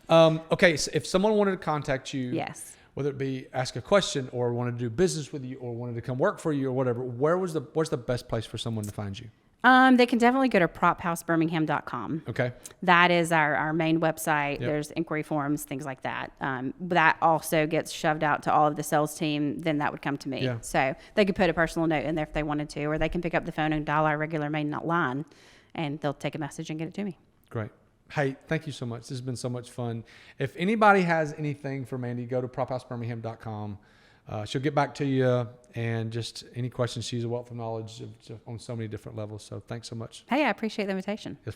No. Okay. So if someone wanted to contact you, yes, whether it be ask a question or wanted to do business with you or wanted to come work for you or whatever, where's the best place for someone to find you? They can definitely go to prophousebirmingham.com. Okay. That is our main website. Yep. There's inquiry forms, things like that. That also gets shoved out to all of the sales team. Then that would come to me. Yeah. So they could put a personal note in there if they wanted to, or they can pick up the phone and dial our regular main line, and they'll take a message and get it to me. Great. Hey, thank you so much. This has been so much fun. If anybody has anything for Mandy, go to prophousebirmingham.com. She'll get back to you, and just any questions. She's a wealth of knowledge on so many different levels. So thanks so much. Hey, I appreciate the invitation. Yes, ma'am.